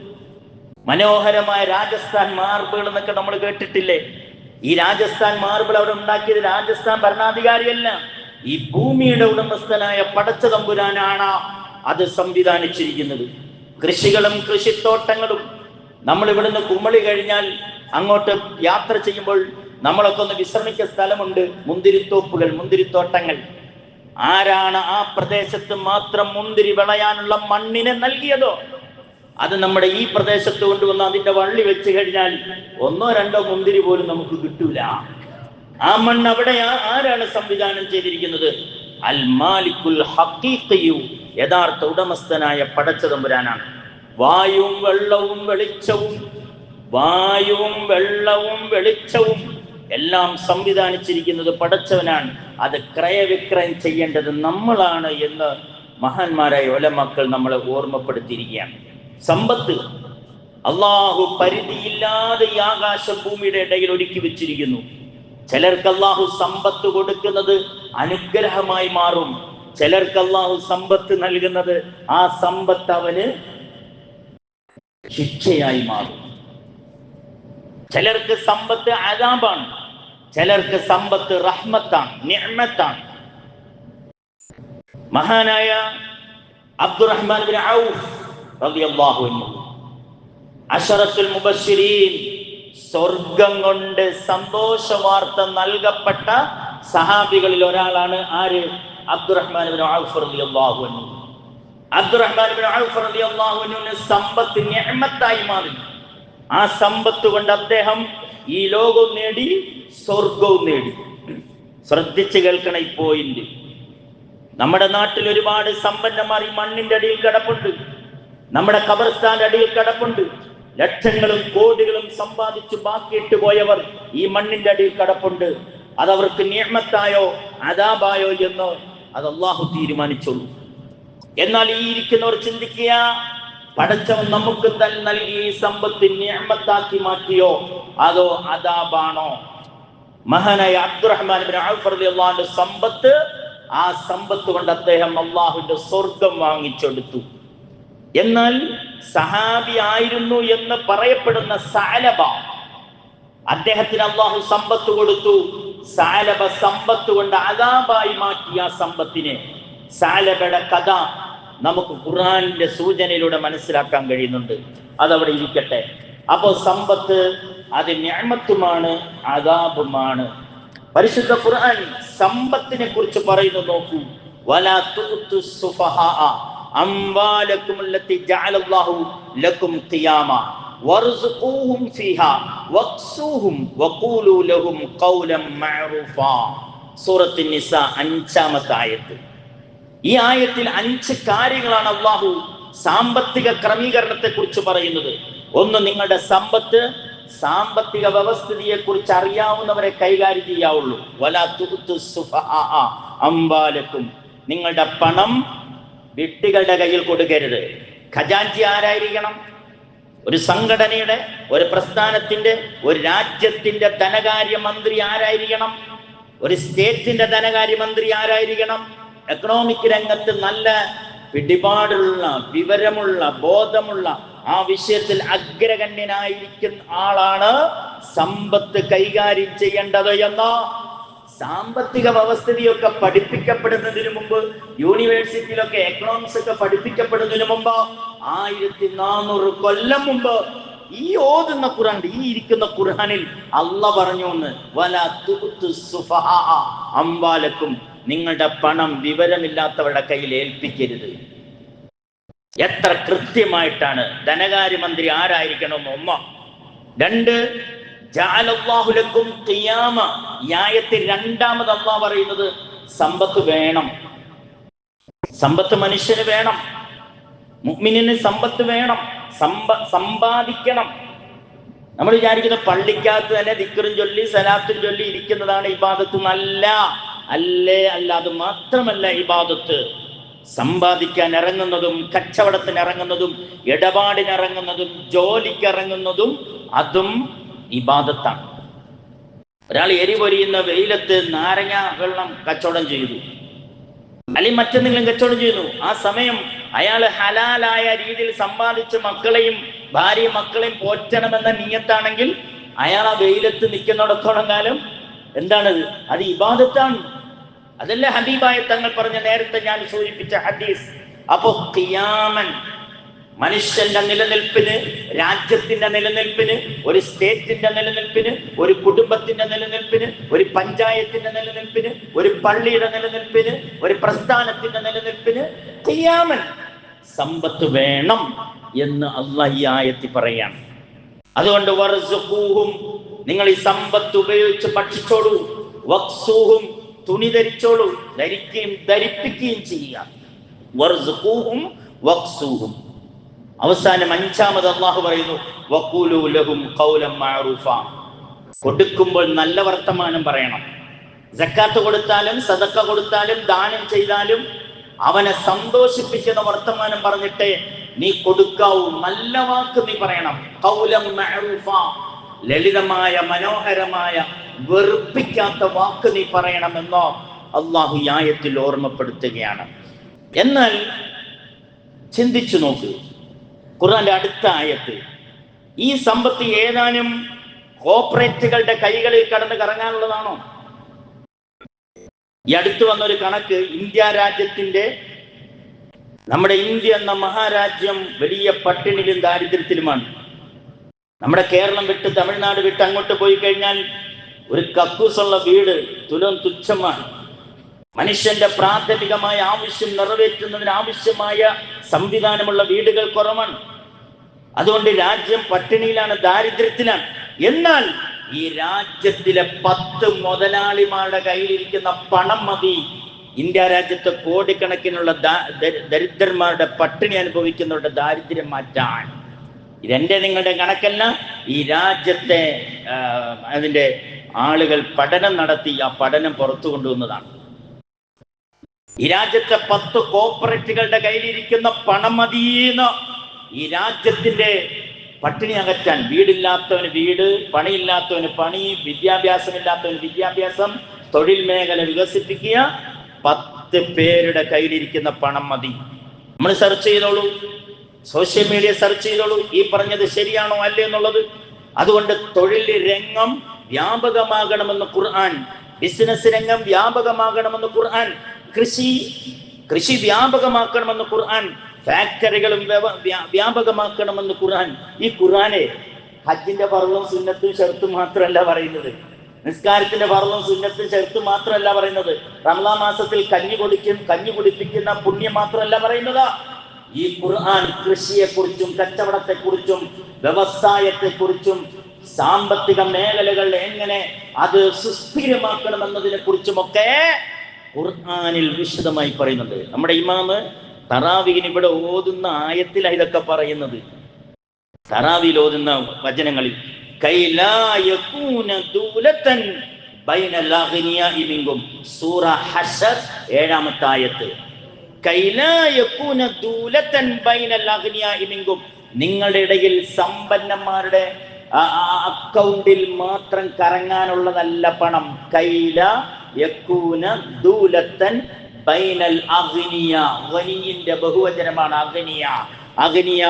മനോഹരമായ രാജസ്ഥാൻ മാർബിൾ എന്നൊക്കെ നമ്മൾ കേട്ടിട്ടില്ലേ? ഈ രാജസ്ഥാൻ മാർബിൾ അവിടെ ഉണ്ടാക്കിയത് രാജസ്ഥാൻ ഭരണാധികാരിയല്ല, ഈ ഭൂമിയുടെ ഉടമസ്ഥനായ പടച്ച തമ്പുരാനാണ് അത് സംവിധാനിച്ചിരിക്കുന്നത്. കൃഷികളും കൃഷിത്തോട്ടങ്ങളും, നമ്മൾ ഇവിടുന്ന് കുമളി കഴിഞ്ഞാൽ അങ്ങോട്ട് യാത്ര ചെയ്യുമ്പോൾ നമ്മളൊക്കെ ഒന്ന് വിശ്രമിക്കുന്ന സ്ഥലമുണ്ട്, മുന്തിരിത്തോപ്പുകൾ, മുന്തിരിത്തോട്ടങ്ങൾ. ആരാണ് ആ പ്രദേശത്ത് മാത്രം മുന്തിരി വിളയാനുള്ള മണ്ണിനെ നൽകിയതോ അത് നമ്മുടെ ഈ പ്രദേശത്ത് കൊണ്ടുവന്ന് അതിന്റെ വള്ളി വെച്ച് കഴിഞ്ഞാൽ 1-2 മുന്തിരി പോലും നമുക്ക് കിട്ടൂല. ആ മണ്ണ് അവിടെ ആരാണ് സംവിധാനം ചെയ്തിരിക്കുന്നത്? അൽ മാലിക്കുൽ ഹഖീഖിയു, യഥാർത്ഥ ഉടമസ്ഥനായ പടച്ച തമ്പുരാനാണ്. വായുവും വെള്ളവും വെളിച്ചവും എല്ലാം സംവിധാനിച്ചിരിക്കുന്നത് പടച്ചവനാണ്. അത് ക്രയവിക്രയം ചെയ്യേണ്ടത് നമ്മളാണ് എന്ന് മഹാന്മാരായ ഉലമാക്കൾ നമ്മളെ ഓർമ്മപ്പെടുത്തിയിരിക്കുകയാണ്. സമ്പത്ത് അള്ളാഹു പരിധിയില്ലാതെ ഈ ആകാശ ഭൂമിയുടെ ഇടയിൽ ഒരുക്കി വെച്ചിരിക്കുന്നു. ചിലർക്ക് അള്ളാഹു സമ്പത്ത് കൊടുക്കുന്നത് അനുഗ്രഹമായി മാറും. ചിലർക്ക് അള്ളാഹു സമ്പത്ത് നൽകുന്നത് ആ സമ്പത്ത് അവന് ശിക്ഷയായി മാറും. ചിലർക്ക് സമ്പത്ത് അദാബാണ്, ചിലർക്ക് സമ്പത്ത് റഹ്മത്താണ്, നിഅ്മത്താണ്. മഹാനായ അബ്ദുറഹ്മാൻ ബിൻ ഔഫ് റളിയല്ലാഹു അൻഹു അശറത്തുൽ മുബശ്ശിരീൻ, സ്വർഗം കൊണ്ട് സന്തോഷ വാർത്ത നൽകപ്പെട്ട സഹാബികളിൽ ഒരാളാണ് ആര്? അബ്ദുറഹ്മാൻ ബിൻ ഔഫ് റളിയല്ലാഹു അൻഹു. അബ്ദുറഹ്മാൻ ബിൻ ഔഫ് റളിയല്ലാഹു അൻഹുവിന് സമ്പത്ത് നിഅ്മത്തായി മാറി. ആ സമ്പത്ത് കൊണ്ട് അദ്ദേഹം ഈ ലോകവും നേടി, സ്വർഗവും നേടി. ശ്രദ്ധിച്ച് കേൾക്കണം ഈ പോയിന്റ്. നമ്മുടെ നാട്ടിൽ ഒരുപാട് സമ്പന്നന്മാർ ഈ മണ്ണിന്റെ അടിയിൽ കിടപ്പുണ്ട്, നമ്മുടെ ഖബർസ്ഥാന്റെ അടിയിൽ കിടപ്പുണ്ട്. ലക്ഷങ്ങളും കോടികളും സമ്പാദിച്ചു ബാക്കിയിട്ട് പോയവർ ഈ മണ്ണിന്റെ അടിയിൽ കിടപ്പുണ്ട്. അതവർക്ക് നിഅ്മത്തായോ അദാബായോ എന്നോ അത് അല്ലാഹു തീരുമാനിച്ചോളൂ. എന്നാൽ ഈ ഇരിക്കുന്നവർ ചിന്തിക്കുക, പടച്ചവൻ നമുക്ക് തന്നെ നൽകി ഈ സമ്പത്ത് നിഅ്മത്താക്കി മാറ്റിയോ അതോ അദാബാണോ? മഹാനായ അബ്ദുറഹ്മാൻ ബിൻ ഔഫ് റളിയല്ലാഹു അൻഹു സമ്പത്ത്, ആ സമ്പത്ത് കൊണ്ട് അദ്ദേഹം അല്ലാഹുവിന്റെ സ്വർഗം വാങ്ങിച്ചെടുത്തു. എന്നാൽ സഹാബി ആയിരുന്നു എന്ന് പറയപ്പെടുന്ന സഅലബ, അദ്ദേഹത്തിന് അല്ലാഹു സമ്പത്ത് കൊടുത്തു. സഅലബ സമ്പത്ത് കൊണ്ട് അദാബായി മാറ്റിയ സമ്പത്തിനെ. സഅലബയുടെ കഥ നമുക്ക് ഖുർആനിന്റെ സൂചനയിലൂടെ മനസ്സിലാക്കാൻ കഴിയുന്നുണ്ട്. അതവിടെ ഇരിക്കട്ടെ. അപ്പോ സമ്പത്ത് അത് നിഅ്മത്തുമാണ്, അദാബുമാണ്. പരിശുദ്ധ ഖുർആൻ സമ്പത്തിനെ കുറിച്ച് പറയുന്നു, നോക്കൂ. വലാ തുഅ്തുസ് സുഫഹാഅ അംവാലകും അല്ലതി ജഅലല്ലാഹു ലക്കും ഖിയാമ വർസുഖൂഹും ഫീഹാ വഖ്സൂഹും വഖൂലു ലഹും ഖൗലൻ മഅറൂഫാ. സൂറത്തുൻ നിസാ 5-ാമത്തെ ആയത്ത്. ഈ ആയത്തിൽ 5 കാര്യങ്ങളാണ് അല്ലാഹു സാമ്പത്തിക ക്രമീകരണത്തെ കുറിച്ച് പറയുന്നത്. ഒന്ന്, നിങ്ങളുടെ സമ്പത്ത് സാമ്പത്തിക വ്യവസ്ഥിതിയെ കുറിച്ച് അറിയാവുന്നവരെ കൈകാര്യം ചെയ്യാവുള്ളൂ. വലാ തുഅ്തുസ് സുഫഹാഅ അംവാലകും, നിങ്ങളുടെ പണം വിഡ്ഢികളുടെ കയ്യിൽ കൊടുക്കരുത്. ഖജാൻജി ആരായിരിക്കണം? ഒരു സംഘടനയുടെ, ഒരു പ്രസ്ഥാനത്തിന്റെ, ഒരു രാജ്യത്തിന്റെ ധനകാര്യമന്ത്രി ആരായിരിക്കണം? ഒരു സ്റ്റേറ്റിന്റെ ധനകാര്യമന്ത്രി ആരായിരിക്കണം? എക്കണോമിക് രംഗത്ത് നല്ല പിടിപാടുള്ള, വിവരമുള്ള, ബോധമുള്ള, ആ വിഷയത്തിൽ അഗ്രഗണ്യനായിരിക്കുന്ന ആളാണ് സമ്പത്ത് കൈകാര്യം ചെയ്യേണ്ടത്. എന്നോ സാമ്പത്തിക വ്യവസ്ഥിതിയൊക്കെ പഠിപ്പിക്കപ്പെടുന്നതിന് മുമ്പ്, യൂണിവേഴ്സിറ്റിയിലൊക്കെ എക്കണോമിക്സ് ഒക്കെ പഠിപ്പിക്കപ്പെടുന്നതിന് മുമ്പ് 1400 കൊല്ലം മുമ്പ് ഈ ഓതുന്ന ഖുർആൻ, ഈ ഇരിക്കുന്ന ഖുർആനിൽ അല്ലാഹ് പറഞ്ഞു എന്ന്, വലാ തുഅ്തുസ് സുഫഹാഅ അംവാലകും, നിങ്ങളുടെ പണം വിവരമില്ലാത്തവരുടെ കയ്യിൽ ഏൽപ്പിക്കരുത്. എത്ര കൃത്യമായിട്ടാണ്! ധനകാര്യമന്ത്രി ആരായിരിക്കണം? 1. 2, ജഅലല്ലാഹു ലക്കും ഖിയാമ. ഈ ആയത്തിൽ 2-ാമത് അല്ലാഹ് പറയുന്നത് സമ്പത്ത് വേണം. സമ്പത്ത് മനുഷ്യന് വേണം, മുഅ്മിനിന് സമ്പത്ത് വേണം, സമ്പാദിക്കണം. നമ്മൾ വിചാരിക്കുന്ന പള്ളിക്കകത്ത് തന്നെ ദിക്റും ചൊല്ലി സലാത്തും ചൊല്ലി ഇരിക്കുന്നതാണ് ഇബാദത്ത്. നല്ല അല്ലേ? അല്ല, അത് മാത്രമല്ല ഇബാദത്ത്. സമ്പാദിക്കാൻ ഇറങ്ങുന്നതും, കച്ചവടത്തിന് ഇറങ്ങുന്നതും, ഇടപാടിനിറങ്ങുന്നതും, ജോലിക്ക് ഇറങ്ങുന്നതും അതും ഇബാദത്താണ്. ഒരാൾ എരിപൊരിയുന്ന വെയിലത്ത് നാരങ്ങ വെള്ളം കച്ചവടം ചെയ്തു, അല്ലെങ്കിൽ മറ്റെന്തെങ്കിലും കച്ചവടം ചെയ്യുന്നു. ആ സമയം അയാൾ ഹലാലായ രീതിയിൽ സമ്പാദിച്ച് മക്കളെയും ഭാര്യയും മക്കളെയും പോറ്റണമെന്ന നിയ്യത്താണെങ്കിൽ അയാൾ ആ വെയിലത്ത് നിൽക്കുന്നിടത്തോളം കാലം എന്താണത്? അത് ഇബാദത്താണ്. അതല്ല ഹബീബായ തങ്ങൾ പറഞ്ഞ, നേരത്തെ ഞാൻ സൂചിപ്പിച്ച ഹദീസ്. അപ്പോ ഖിയാമൻ, മനുഷ്യന്റെ നിലനിൽപ്പിന്, രാജ്യത്തിന്റെ നിലനിൽപ്പിന്, ഒരു സ്റ്റേറ്റിന്റെ നിലനിൽപ്പിന്, ഒരു കുടുംബത്തിന്റെ നിലനിൽപ്പിന്, ഒരു പഞ്ചായത്തിന്റെ നിലനിൽപ്പിന്, ഒരു പള്ളിയുടെ നിലനിൽപ്പിന്, ഒരു പ്രസ്ഥാനത്തിന്റെ നിലനിൽപ്പിന് ഖിയാമൻ, സമ്പത്ത് വേണം എന്ന് അല്ലാഹ് ഈ ആയത്തിൽ പറയാണ്. അതുകൊണ്ട് വർസുഖൂഹും, നിങ്ങൾ ഈ സമ്പത്ത് ഉപയോഗിച്ച് ഭക്ഷിച്ചോളൂ. വഖ്സൂഹും, തുണി ധരിച്ചോളൂ, ധരിക്കുകയും ധരിപ്പിക്കുകയും ചെയ്യുക. വർസുഖൂഹും വഖ്സൂഹും. അവസാനം 5-ാമത് അല്ലാഹു പറയുന്നു, വഖൂലു ലഹും ഖൗലൻ മഅറൂഫാ. കൊടുക്കുമ്പോൾ നല്ല വർത്തമാനം പറയണം. സക്കാത്ത് കൊടുത്താലും സദഖ കൊടുത്താലും ദാനം ചെയ്താലും അവനെ സന്തോഷിപ്പിക്കുന്ന വർത്തമാനം പറഞ്ഞിട്ടേ നീ കൊടുക്കാവൂ. നല്ല വാക്ക് നീ പറയണം. ഖൗലൻ മഅറൂഫാ, ലളിതമായ മനോഹരമായ വെറുപ്പിക്കാത്ത വാക്ക് നീ പറയണമെന്നോ അല്ലാഹു ഈ ആയത്തിൽ ഓർമ്മപ്പെടുത്തുകയാണ്. എന്നാൽ ചിന്തിച്ചു നോക്ക്, ഖുർആന്റെ അടുത്ത ആയത്ത്. ഈ സമ്പത്ത് ഏതാനും കോർപ്പറേറ്റുകളുടെ കൈകളിൽ കടന്ന് കറങ്ങാനുള്ളതാണോ? ഈ അടുത്ത് വന്നൊരു കണക്ക്, ഇന്ത്യ രാജ്യത്തിന്റെ, നമ്മുടെ ഇന്ത്യ എന്ന മഹാരാജ്യം വലിയ പട്ടിണിയിലും ദാരിദ്ര്യത്തിലുമാണ്. നമ്മുടെ കേരളം വിട്ട് തമിഴ്നാട് വിട്ട് അങ്ങോട്ട് പോയി കഴിഞ്ഞാൽ ഒരു കക്കൂസുള്ള വീട് തുച്ഛമാണ്. മനുഷ്യന്റെ പ്രാഥമികമായ ആവശ്യം നിറവേറ്റുന്നതിന് ആവശ്യമായ സംവിധാനമുള്ള വീടുകൾ കുറവാണ്. അതുകൊണ്ട് രാജ്യം പട്ടിണിയിലാണ്, ദാരിദ്ര്യത്തിലാണ്. എന്നാൽ ഈ രാജ്യത്തിലെ 10 മുതലാളിമാരുടെ കയ്യിലിരിക്കുന്ന പണം മതി ഇന്ത്യ രാജ്യത്തെ കോടിക്കണക്കിനുള്ള ദരിദ്രന്മാരുടെ, പട്ടിണി അനുഭവിക്കുന്നവരുടെ ദാരിദ്ര്യം മാറ്റാൻ. ഇതെന്റെ നിങ്ങളുടെ കണക്കല്ല. ഈ രാജ്യത്തെ അതിന്റെ ആളുകൾ പഠനം നടത്തി ആ പഠനം പുറത്തു കൊണ്ടുവന്നതാണ്. ഈ രാജ്യത്തെ 10 കോർപ്പറേറ്റുകളുടെ കയ്യിലിരിക്കുന്ന പണം മതിയെന്ന് ഈ രാജ്യത്തിന്റെ പട്ടിണി അകറ്റാൻ. വീടില്ലാത്തവന് വീട്, പണിയില്ലാത്തവന് പണി, വിദ്യാഭ്യാസമില്ലാത്തവന് വിദ്യാഭ്യാസം, തൊഴിൽ മേഖല വികസിപ്പിക്കുക. 10 പേരുടെ കയ്യിലിരിക്കുന്ന പണം മതി. നമ്മൾ സെർച്ച് ചെയ്തോളൂ, സോഷ്യൽ മീഡിയ സെർച്ച് ചെയ്തോളൂ, ഈ പറഞ്ഞത് ശരിയാണോ അല്ലേ എന്നുള്ളത്. അതുകൊണ്ട് തൊഴിൽ രംഗം വ്യാപകമാകണമെന്ന് ഖുർആൻ, ബിസിനസ് രംഗം വ്യാപകമാകണമെന്ന് ഖുർആൻ, കൃഷി വ്യാപകമാക്കണമെന്ന് ഖുർആൻ, ഫാക്ടറികളും വ്യാപകമാക്കണമെന്ന് ഖുർആൻ. ഈ ഖുർആനെ ഹജ്ജിന്റെ ഫർളും സുന്നത്തും ഷർത്തും മാത്രമല്ല പറയുന്നത്, നിസ്കാരത്തിന്റെ ഫർളും സുന്നത്തും ഷർത്തും മാത്രമല്ല പറയുന്നത്, റമളാൻ മാസത്തിൽ കഞ്ഞി കുടിപ്പിക്കുന്ന പുണ്യം മാത്രമല്ല പറയുന്നത്. ഈ ഖുർആൻ കൃഷിയെക്കുറിച്ചും കച്ചവടത്തെക്കുറിച്ചും വ്യവസായത്തെക്കുറിച്ചും സാമ്പത്തിക മേഖലകൾ എങ്ങനെ അത് സുസ്ഥിരമാക്കണമെന്നതിനെ കുറിച്ചുമൊക്കെ ഖുർആനിൽ വിശദമായി പറയുന്നുണ്ട്. നമ്മുടെ ഇമാമ് തറാവീഹിന് ഇവിടെ ഓതുന്ന ആയത്തിലാണ് ഇതൊക്കെ പറയുന്നത്. തറാവീൽ ഓതുന്ന വചനങ്ങളിൽ സൂറ ഹശർ 7-ാമത്തെ ആയത്ത്. നിങ്ങളുടെ ഇടയിൽ സമ്പന്നന്മാരുടെ അക്കൗണ്ടിൽ മാത്രം കറങ്ങാനുള്ളതല്ല പണം. കൈല യകൂന ദൂലത്തൻ ബൈനൽ അഗ്നിയ. ഗനിയിന്റെ ബഹുവചനമാണ് അഗ്നിയ. അഗ്നിയ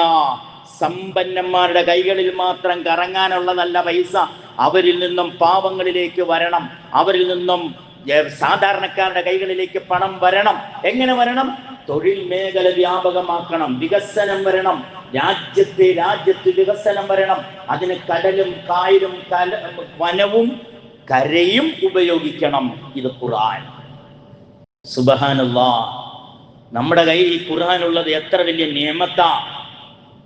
സമ്പന്നന്മാരുടെ കൈകളിൽ മാത്രം കറങ്ങാനുള്ളതല്ല പൈസ. അവരിൽ നിന്നും പാവങ്ങളിലേക്ക് വരണം, അവരിൽ നിന്നും സാധാരണക്കാരുടെ കൈകളിലേക്ക് പണം വരണം. എങ്ങനെ വരണം? തൊഴിൽ മേഖല വ്യാപകമാക്കണം, വികസനം വരണം, രാജ്യത്ത് വികസനം വരണം. അതിന് കടലും കായലും വനവും കരയും ഉപയോഗിക്കണം. ഇത് ഖുർആൻ. സുബ്ഹാനല്ലാഹ്, നമ്മുടെ കയ്യിൽ ഈ ഖുർആൻ ഉള്ളത് എത്ര വലിയ നിഅമത്താ!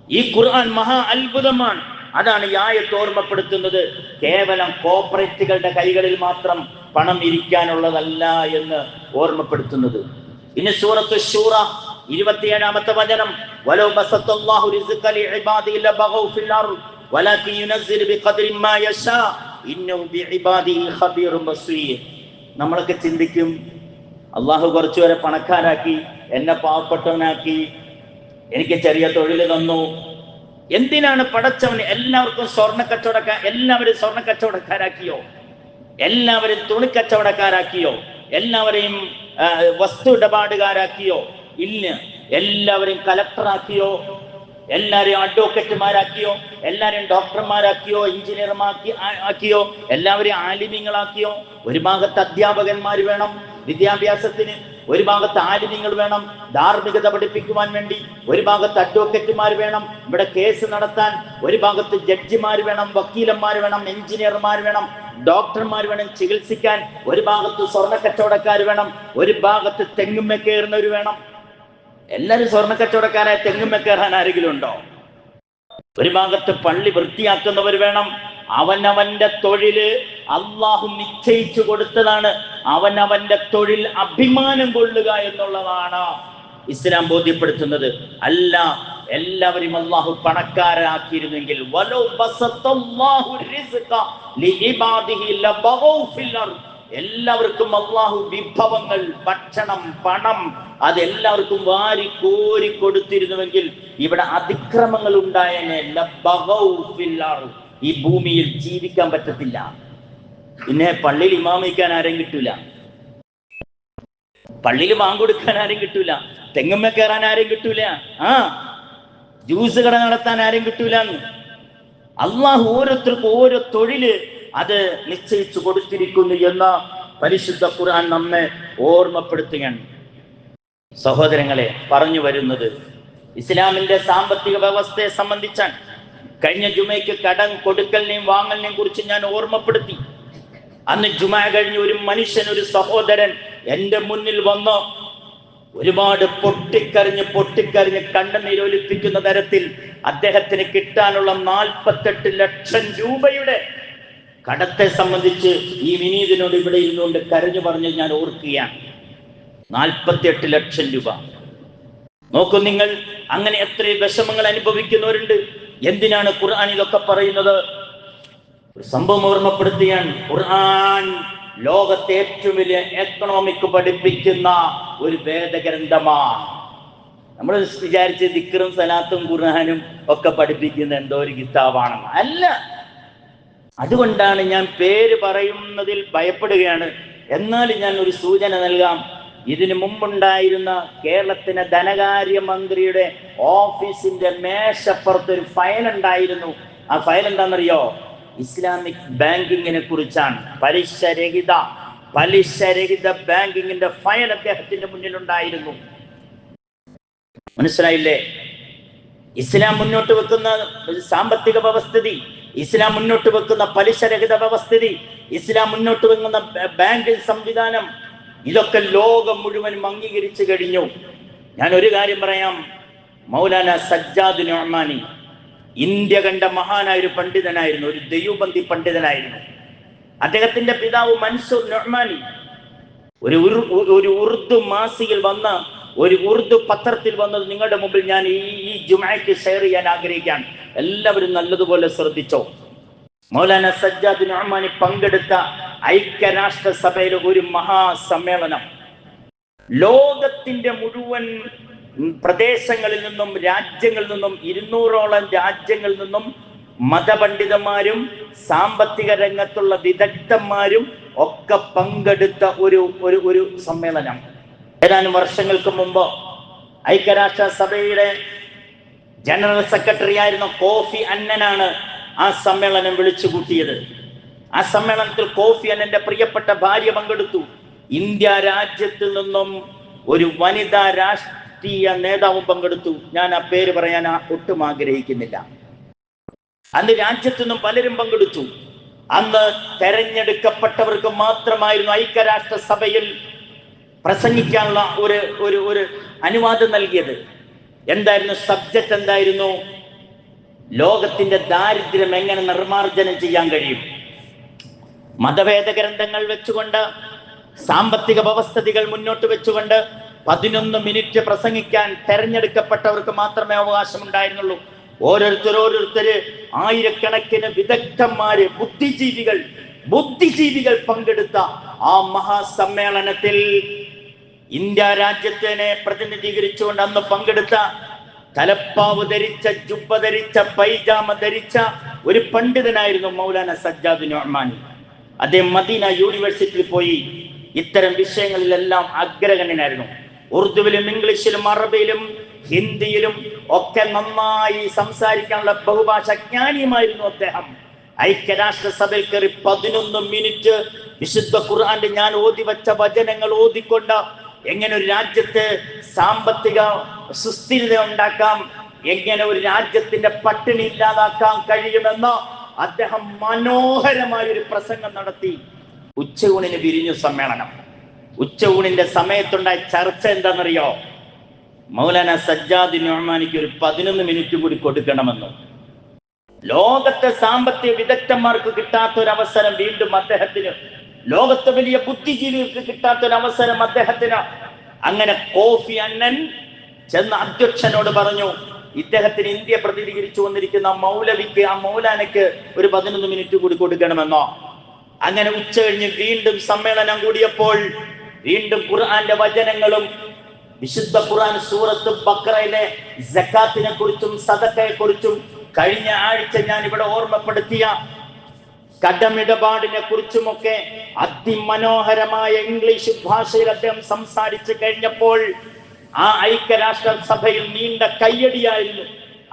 ഈ ഖുർആൻ മഹാ അത്ഭുതമാണ്. അതാണ് ഈ ആയത്ത് ഓർമ്മപ്പെടുത്തുന്നത്. കേവലം കോർപ്പറേറ്റുകളുടെ കൈകളിൽ മാത്രം പണം ഇരിക്കാനുള്ളതല്ല എന്ന് ഓർമ്മപ്പെടുത്തുന്നത്. ഇനി സൂറത്തു ശൂറ 27-ാമത്തെ വചനം, വലൗ ബസത്തല്ലാഹു റിസ്ഖ ലിഇബാദിഹി ലബഗൗ ഫിൽ അർദ് വലകിൻ യുനസ്സിലു ബിഖദ്രി മാ യശാ ഇന്നഹു ബിഇബാദിഹി ഖബീറുൻ ബസീർ. നമ്മളൊക്കെ ചിന്തിക്കും, അള്ളാഹു കുറച്ചുവരെ പണക്കാരാക്കി, എന്നെ പാവപ്പെട്ടവനാക്കി, എനിക്ക് ചെറിയ തൊഴിൽ തന്നു. എന്തിനാണ് പടച്ചവന് എല്ലാവർക്കും എല്ലാവരും സ്വർണ്ണ കച്ചവടക്കാരാക്കിയോ? എല്ലാവരും തുണിക്കച്ചവടക്കാരാക്കിയോ? എല്ലാവരെയും വസ്തു ഇടപാടുകാരാക്കിയോ? ഇല്ല. എല്ലാവരെയും കലക്ടറാക്കിയോ? എല്ലാവരെയും അഡ്വക്കേറ്റുമാരാക്കിയോ? എല്ലാവരെയും ഡോക്ടർമാരാക്കിയോ? ആക്കിയോ? എല്ലാവരെയും ആലിമീങ്ങളാക്കിയോ? ഒരു ഭാഗത്ത് അധ്യാപകന്മാർ വേണം വിദ്യാഭ്യാസത്തിന്, ഒരു ഭാഗത്ത് ആലിമീങ്ങൾ വേണം ധാർമ്മികത പഠിപ്പിക്കുവാൻ വേണ്ടി, ഒരു ഭാഗത്ത് അഡ്വക്കേറ്റുമാർ വേണം ഇവിടെ കേസ് നടത്താൻ, ഒരു ഭാഗത്ത് ജഡ്ജിമാർ വേണം, വക്കീലന്മാർ വേണം, എഞ്ചിനീയർമാർ വേണം, ഡോക്ടർമാർ വേണം ചികിത്സിക്കാൻ, ഒരു ഭാഗത്ത് സ്വർണ്ണ കച്ചവടക്കാർ വേണം, ഒരു ഭാഗത്ത് തെങ്ങുമ്മ കയറുന്നവർ വേണം. എല്ലാവരും സ്വർണ്ണ കച്ചവടക്കാരായ തെങ്ങുമ്മ കയറാൻ ആരെങ്കിലും ഉണ്ടോ? ഒരു ഭാഗത്ത് പള്ളി വൃത്തിയാക്കുന്നവർ വേണം. അവനവന്റെ തൊഴില് അള്ളാഹു നിശ്ചയിച്ചു കൊടുത്തതാണ്. അവനവന്റെ തൊഴിൽ അഭിമാനം കൊള്ളുക എന്നുള്ളതാണ് ഇസ്ലാം ബോധ്യപ്പെടുത്തുന്നത്. അല്ല, എല്ലാവരും അള്ളാഹു പണക്കാരാക്കിയിരുന്നെങ്കിൽ എല്ലാവർക്കും അള്ളാഹു വിഭവങ്ങൾ, ഭക്ഷണം, പണം അതെല്ലാവർക്കും വാരി കോരി കൊടുത്തിരുന്നുവെങ്കിൽ ഇവിടെ അതിക്രമങ്ങൾ ഉണ്ടായേനെ. ഈ ഭൂമിയിൽ ജീവിക്കാൻ പറ്റത്തില്ല. പിന്നെ പള്ളിയിൽ ഇമാമിക്കാൻ ആരും കിട്ടൂല, പള്ളിയിൽ മാങ്കൊടുക്കാൻ ആരും കിട്ടൂല, തെങ്ങുമ്മ കയറാൻ ആരും കിട്ടൂല. ജ്യൂസ് കട നടത്താൻ ആരും കിട്ടൂലെന്ന്. അള്ളാഹു ഓരോരുത്തർക്കും ഓരോ തൊഴില് അത് നിശ്ചയിച്ചു കൊടുത്തിരിക്കുന്നു എന്ന പരിശുദ്ധ ഖുർആൻ നമ്മെ ഓർമ്മപ്പെടുത്തുകയാണ്. സഹോദരങ്ങളെ, പറഞ്ഞു വരുന്നത് ഇസ്ലാമിന്റെ സാമ്പത്തിക വ്യവസ്ഥയെ സംബന്ധിച്ചാണ്. കഴിഞ്ഞ ജുമയ്ക്ക് കടം കൊടുക്കലിനെയും വാങ്ങലിനെയും കുറിച്ച് ഞാൻ ഓർമ്മപ്പെടുത്തി. അന്ന് ജുമ കഴിഞ്ഞ് ഒരു മനുഷ്യൻ, ഒരു സഹോദരൻ എന്റെ മുന്നിൽ വന്ന് ഒരുപാട് പൊട്ടിക്കരഞ്ഞ് കണ്ണുനീരൊലിപ്പിക്കുന്ന തരത്തിൽ അദ്ദേഹത്തിന് കിട്ടാനുള്ള 48 ലക്ഷം രൂപയുടെ കടത്തെ സംബന്ധിച്ച് ഈ വിനീതിനോട് ഇവിടെ ഇരുന്നുകൊണ്ട് കരഞ്ഞു പറഞ്ഞ് ഞാൻ ഓർക്കുകയാണ്. 48 ലക്ഷം രൂപ. നോക്കൂ നിങ്ങൾ, അങ്ങനെ എത്രയും വിഷമങ്ങൾ അനുഭവിക്കുന്നവരുണ്ട്. എന്തിനാണ് ഖുർആൻ ഇതൊക്കെ പറയുന്നത്? ഒരു സംഭവം ഓർമ്മപ്പെടുത്തുകയാണ്. ഖുർആൻ ലോകത്തെ ഏറ്റവും വലിയ എക്കണോമിക് പഠിപ്പിക്കുന്ന ഒരു വേദഗ്രന്ഥമാണ്. നമ്മൾ വിചാരിച്ച് ദിക്റും സലാത്തും ഖുർആനും ഒക്കെ പഠിപ്പിക്കുന്ന എന്തോ ഒരു കിതാബാണെന്ന്. അല്ല. അതുകൊണ്ടാണ് ഞാൻ പേര് പറയുന്നതിൽ ഭയപ്പെടുകയാണ്. എന്നാലും ഞാൻ ഒരു സൂചന നൽകാം. ഇതിനു മുമ്പുണ്ടായിരുന്ന കേരളത്തിലെ ധനകാര്യമന്ത്രിയുടെ ഓഫീസിന്റെ മേശപ്പുറത്ത് ഒരു ഫയൽ ഉണ്ടായിരുന്നു. ആ ഫയൽ എന്താണെന്നറിയോ? ഇസ്ലാമിക് ബാങ്കിങ്ങിനെ കുറിച്ചാണ്. പലിശരഹിത ബാങ്കിങ്ങിന്റെ ഫയൽ അദ്ദേഹത്തിന്റെ മുന്നിലുണ്ടായിരുന്നു. മനസ്സിലായില്ലേ? ഇസ്ലാം മുന്നോട്ട് വെക്കുന്ന സാമ്പത്തിക വ്യവസ്ഥിതി, ഇസ്ലാം മുന്നോട്ട് വെക്കുന്ന പലിശരഹിത വ്യവസ്ഥിതി, ഇസ്ലാം മുന്നോട്ട് വെക്കുന്ന ബാങ്കിങ് സംവിധാനം, ഇതൊക്കെ ലോകം മുഴുവനും അംഗീകരിച്ചു കഴിഞ്ഞു. ഞാൻ ഒരു കാര്യം പറയാം. മൗലാന സജ്ജാദ് നുഅ്മാനി ഇന്ത്യ കണ്ട മഹാനായ ഒരു പണ്ഡിതനായിരുന്നു, ഒരു ദൈവബന്ധി പണ്ഡിതനായിരുന്നു. അദ്ദേഹത്തിന്റെ പിതാവ് മൻസൂർ നുഅ്മാനി ഒരു ഉറുദു മാസികയിൽ വന്ന, ഒരു ഉറുദു പത്രത്തിൽ വന്നത് നിങ്ങളുടെ മുമ്പിൽ ഞാൻ ഈ ജുമഅയ്ക്ക് ഷെയർ ചെയ്യാൻ ആഗ്രഹിക്കുകയാണ്. എല്ലാവരും നല്ലതുപോലെ ശ്രദ്ധിച്ചോ. മൗലാന സജ്ജാദ് നുഅ്മാനി പങ്കെടുത്ത ഐക്യരാഷ്ട്ര സഭയിലെ ഒരു മഹാസമ്മേളനം, ലോകത്തിന്റെ മുഴുവൻ പ്രദേശങ്ങളിൽ നിന്നും രാജ്യങ്ങളിൽ നിന്നും 200ഓളം രാജ്യങ്ങളിൽ നിന്നും മതപണ്ഡിതന്മാരും സാമ്പത്തിക രംഗത്തുള്ള വിദഗ്ധന്മാരും ഒക്കെ പങ്കെടുത്ത ഒരു സമ്മേളനം. ഏതാനും വർഷങ്ങൾക്ക് മുമ്പ് ഐക്യരാഷ്ട്ര സഭയുടെ ജനറൽ സെക്രട്ടറി ആയിരുന്ന കോഫി അന്നനാണ് ആ സമ്മേളനം വിളിച്ചു കൂട്ടിയത്. ആ സമ്മേളനത്തിൽ കോഫി അന്നന്റെ പ്രിയപ്പെട്ട ഭാര്യ പങ്കെടുത്തു. ഇന്ത്യ രാജ്യത്തിൽ നിന്നും ഒരു വനിതാ രാഷ്ട്രീയ നേതാവും പങ്കെടുത്തു. ഞാൻ ആ പേര് പറയാൻ ഒട്ടും ആഗ്രഹിക്കുന്നില്ല. അന്ന് രാജ്യത്തു നിന്നും പലരും പങ്കെടുത്തു. അന്ന് തെരഞ്ഞെടുക്കപ്പെട്ടവർക്ക് മാത്രമായിരുന്നു ഐക്യരാഷ്ട്ര സഭയിൽ പ്രസംഗിക്കാനുള്ള ഒരു അനുവാദം നൽകിയത്. എന്തായിരുന്നു സബ്ജക്റ്റ്? എന്തായിരുന്നു? ലോകത്തിന്റെ ദാരിദ്ര്യം എങ്ങനെ നിർമ്മാർജ്ജനം ചെയ്യാൻ കഴിയും. മതഭേദ ഗ്രന്ഥങ്ങൾ വെച്ചുകൊണ്ട്, സാമ്പത്തിക വ്യവസ്ഥിതികൾ മുന്നോട്ട് വെച്ചുകൊണ്ട് 11 മിനിറ്റ് പ്രസംഗിക്കാൻ തെരഞ്ഞെടുക്കപ്പെട്ടവർക്ക് മാത്രമേ അവകാശമുണ്ടായിരുന്നുള്ളൂ. ഓരോരുത്തര് ആയിരക്കണക്കിന് വിദഗ്ധന്മാര്, ബുദ്ധിജീവികൾ പങ്കെടുത്ത ആ മഹാസമ്മേളനത്തിൽ ഇന്ത്യ രാജ്യത്തിനെ പ്രതിനിധീകരിച്ചുകൊണ്ട് അന്ന് പങ്കെടുത്ത, തലപ്പാവ് ധരിച്ച, ജുബ്ബ ധരിച്ച, പൈജാമ ധരിച്ച ഒരു പണ്ഡിതനായിരുന്നു മൗലാന സജ്ജാദ് നുഅ്മാനി. അദ്ദേഹം മദീന യൂണിവേഴ്സിറ്റിയിൽ പോയി ഇത്തരം വിഷയങ്ങളിലെല്ലാം അഗ്രഗണ്യനായിരുന്നു. ഉറുദുവിലും ഇംഗ്ലീഷിലും അറബിയിലും ഹിന്ദിയിലും ഒക്കെ നന്നായി സംസാരിക്കാനുള്ള ബഹുഭാഷ ജ്ഞാനിയുമായിരുന്നു അദ്ദേഹം. ഐക്യരാഷ്ട്ര സഭയിൽ കയറി 11 മിനിറ്റ് വിശുദ്ധ ഖുർആന്റെ ഞാൻ ഓതിവച്ച വചനങ്ങൾ ഓതിക്കൊണ്ട് എങ്ങനെ ഒരു രാജ്യത്ത് സാമ്പത്തിക സുസ്ഥിരത ഉണ്ടാക്കാം, എങ്ങനെ ഒരു രാജ്യത്തിന്റെ പട്ടിണി ഇല്ലാതാക്കാൻ കഴിയുമെന്ന് അദ്ദേഹം മനോഹരമായ ഒരു പ്രസംഗം നടത്തി. ഉച്ചയൂണിന് പിരിഞ്ഞു സമ്മേളനം. ഉച്ചയൂണിന്റെ സമയത്തുണ്ടായ ചർച്ച എന്താണെന്നറിയോ? മൗലാന സജ്ജാദ് നുഅ്മാനിക്ക് ഒരു 11 മിനിറ്റ് കൂടി കൊടുക്കണമെന്ന്. ലോകത്തെ സാമ്പത്തിക വിദഗ്ധന്മാർക്ക് കിട്ടാത്തൊരവസരം വീണ്ടും അദ്ദേഹത്തിന്, ലോകത്തെ വലിയ ബുദ്ധിജീവികൾക്ക് കിട്ടാത്തൊരവസരം അദ്ദേഹത്തിന്. അങ്ങനെ കോഫി അന്നൻ ചെന്ന് അധ്യക്ഷനോട് പറഞ്ഞു, ഇദ്ദേഹത്തിന് ഇന്ത്യ പ്രതിനിധീകരിച്ചു വന്നിരിക്കുന്ന മൗലവിക്ക്, ആ മൗലാനയ്ക്ക് ഒരു 11 മിനിറ്റ് കൂടി കൊടുക്കണമെന്നോ. അങ്ങനെ ഉച്ച കഴിഞ്ഞ് വീണ്ടും സമ്മേളനം കൂടിയപ്പോൾ വീണ്ടും ഖുർആന്റെ വചനങ്ങളും വിശുദ്ധ ഖുർആൻ സൂറത്ത് ബഖറയിലെ സകാത്തിനെ കുറിച്ചും സദഖയെ കുറിച്ചും കഴിഞ്ഞ ആഴ്ച ഞാൻ ഇവിടെ ഓർമ്മപ്പെടുത്തിയ കടമിടപാടിനെ കുറിച്ചുമൊക്കെ അതിമനോഹരമായ ഇംഗ്ലീഷ് ഭാഷയിൽ അദ്ദേഹം സംസാരിച്ചു കഴിഞ്ഞപ്പോൾ ആ ഐക്യരാഷ്ട്ര സഭയിൽ നീണ്ട കയ്യടിയായിരുന്നു.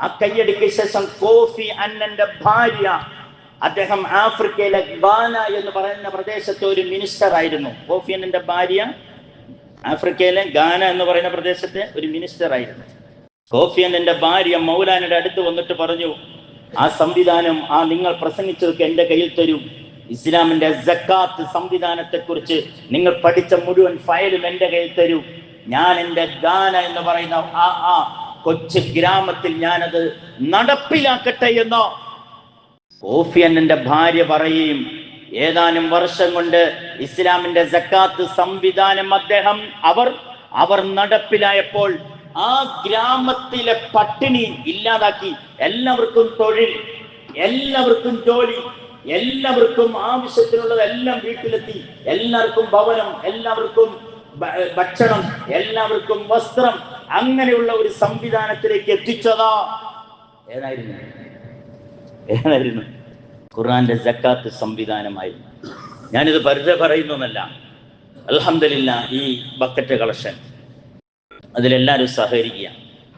ആ കയ്യടിക്ക് ശേഷം കോഫി അന്നന്റെ ഭാര്യ, അദ്ദേഹം ആഫ്രിക്കയിലെ ഗാന എന്ന് പറയുന്ന പ്രദേശത്തെ ഒരു മിനിസ്റ്റർ ആയിരുന്നു. കോഫി അന്നന്റെ ഭാര്യ ആഫ്രിക്കയിലെ ഗാന എന്ന് പറയുന്ന പ്രദേശത്തെ ഒരു മിനിസ്റ്റർ ആയിരുന്നു. കോഫി അന്നന്റെ ഭാര്യ മൗലാനയുടെ അടുത്ത് വന്നിട്ട് പറഞ്ഞു, ആ സംവിധാനം, ആ നിങ്ങൾ പ്രസംഗിച്ചതൊക്കെ എൻ്റെ കയ്യിൽ തരൂ. ഇസ്ലാമിന്റെ സക്കാത്ത് സംവിധാനത്തെ കുറിച്ച് നിങ്ങൾ പഠിച്ച മുഴുവൻ ഫയലും എൻ്റെ കയ്യിൽ തരൂ. ഞാൻ എൻ്റെ ഗാന എന്ന് പറയുന്ന ആ കൊച്ചു ഗ്രാമത്തിൽ ഞാനത് നടപ്പിലാക്കട്ടെ എന്നോ കോഫി അന്നന്റെ ഭാര്യ പറയുകയും ഏതാനും വർഷം കൊണ്ട് ഇസ്ലാമിന്റെ സക്കാത്ത് സംവിധാനം അവർ നടപ്പിലായപ്പോൾ ആ ഗ്രാമത്തിലെ പട്ടിണി ഇല്ലാതാക്കി. എല്ലാവർക്കും തൊഴിൽ, എല്ലാവർക്കും ജോലി, എല്ലാവർക്കും ആവശ്യത്തിനുള്ളതെല്ലാം വീട്ടിലെത്തി. എല്ലാവർക്കും ഭവനം, എല്ലാവർക്കും ഭക്ഷണം, എല്ലാവർക്കും വസ്ത്രം, അങ്ങനെയുള്ള ഒരു സംവിധാനത്തിലേക്ക് എത്തിച്ചതാ ഏതായിരുന്നു? ഖുർആന്റെ സക്കാത്ത് സംവിധാനമായിരുന്നു. ഞാനിത് വെറുതെ പറയുന്നൊന്നല്ല. അൽഹംദുലില്ലാഹ് ഈ ബക്കറ്റ് കളക്ഷൻ അതിലെല്ലാവരും സഹകരിക്കുക.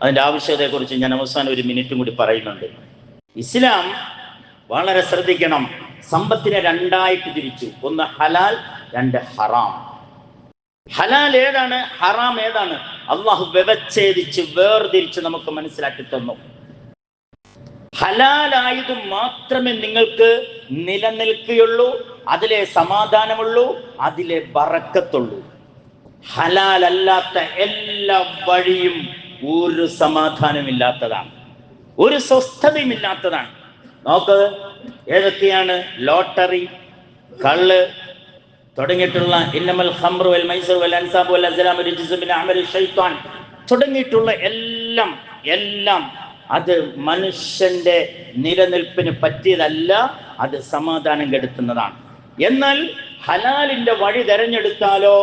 അതിൻ്റെ ആവശ്യകതയെക്കുറിച്ച് ഞാൻ അവസാനം ഒരു മിനിറ്റും കൂടി പറയുന്നുണ്ട്. ഇസ്ലാം വളരെ ശ്രദ്ധിക്കണം. സമ്പത്തിനെ രണ്ടായിട്ട് തിരിച്ചു. ഒന്ന് ഹലാൽ, രണ്ട് ഹറാം. ഹലാൽ ഏതാണ്, ഹറാം ഏതാണ്? അള്ളാഹു വ്യവച്ഛേദിച്ച് വേർതിരിച്ച് നമുക്ക് മനസ്സിലാക്കി തന്നു. ഹലാലായത് മാത്രമേ നിങ്ങൾക്ക് നിലനിൽക്കുകയുള്ളൂ, അതിലെ സമാധാനമുള്ളൂ, അതിലെ ബറക്കത്തുള്ളൂ. ഹലാലല്ലാത്ത എല്ലാ വഴിയും ഒരു സമാധാനമില്ലാത്തതാണ്, ഒരു സ്വസ്ഥതയുമില്ലാത്തതാണ്. നോക്ക്, ഏതൊക്കെയാണ്? ലോട്ടറി, കള്ള് തുടങ്ങിയിട്ടുള്ള ഇന്നമൽ ഖംറു വൽ മൈസിറു വൽ അൻസാബു വൽ അസ്ലാമു റിജ്സും മിൻ അമലി ശൈത്താൻ തുടങ്ങിയിട്ടുള്ള എല്ലാം അത് മനുഷ്യന്റെ നിലനിൽപ്പിന് പറ്റിയതല്ല, അത് സമാധാനം കെടുത്തുന്നതാണ്. എന്നാൽ ഹലാലിന്റെ വഴി തെരഞ്ഞെടുത്താലോ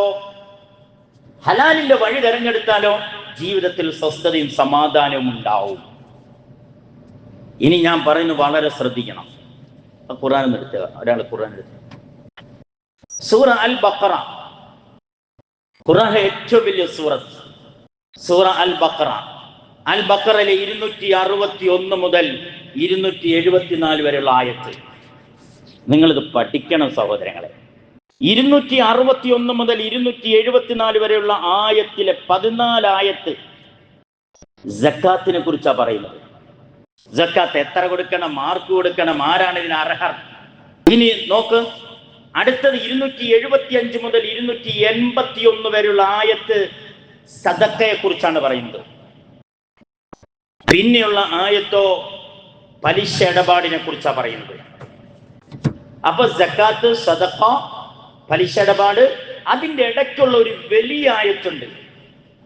ജീവിതത്തിൽ സ്വസ്ഥതയും സമാധാനവും ഉണ്ടാവും. ഇനി ഞാൻ പറയുന്നത് വളരെ ശ്രദ്ധിക്കണം. ഖുർആൻ എടുത്തുക, ഒരാൾ ഖുർആൻ എടുത്തു. സൂറ അൽ ബഖറ, ഖുർആനിലെ ഏറ്റവും വലിയ സൂറത്ത് സൂറ അൽ ബഖറ. അൽ ബഖറയിലെ 261 മുതൽ 274 വരെയുള്ള ആയത്ത് നിങ്ങളിത് പഠിക്കണം സഹോദരങ്ങളെ. 261 മുതൽ 274 വരെയുള്ള ആയത്തിലെ 14 ആയത്ത് സക്കാത്തിനെ കുറിച്ചാണ് പറയുന്നത്. സക്കാത്ത് എത്ര കൊടുക്കണം, മാർക്ക് കൊടുക്കണം, ആരാണ് ഇതിന് അർഹർ. ഇനി നോക്ക്, അടുത്തത് 275 മുതൽ 281 വരെയുള്ള ആയത്ത് സദക്കയെ കുറിച്ചാണ് പറയുന്നത്. പിന്നെയുള്ള ആയത്തോ പലിശ ഇടപാടിനെ കുറിച്ചാണ് പറയുന്നത്. അപ്പൊ സക്കാത്ത്, സദഖ, പലിശ ഇടപാട്, അതിൻ്റെ ഇടയ്ക്കുള്ള ഒരു വലിയ ആയത്തുണ്ട്.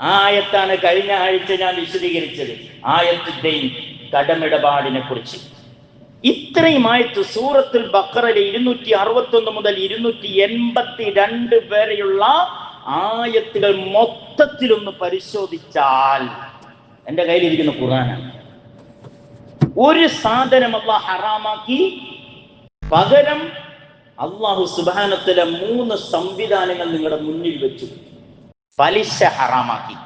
ആ ആയത്താണ് കഴിഞ്ഞ ആഴ്ച ഞാൻ വിശദീകരിച്ചത്. ആയത്ത് ദൈൻ, കടമിടപാടിനെ കുറിച്ച്. ഇത്രയും ആയത്ത് സൂറത്തുൽ ബഖറയിലെ 261 മുതൽ 282 വരെയുള്ള ആയത്തുകൾ മൊത്തത്തിലൊന്ന് പരിശോധിച്ചാൽ, എൻ്റെ കയ്യിലിരിക്കുന്ന ഖുർആനാണ്, ഒരു സാധനം അല്ലാഹു ഹറാമാക്കി, പകരം അല്ലാഹു സുബ്ഹാനഹു വ തആല 3 സംവിധാനങ്ങൾ നിങ്ങളുടെ മുന്നിൽ വെച്ചു. പലിശ ഹറാമാക്കി.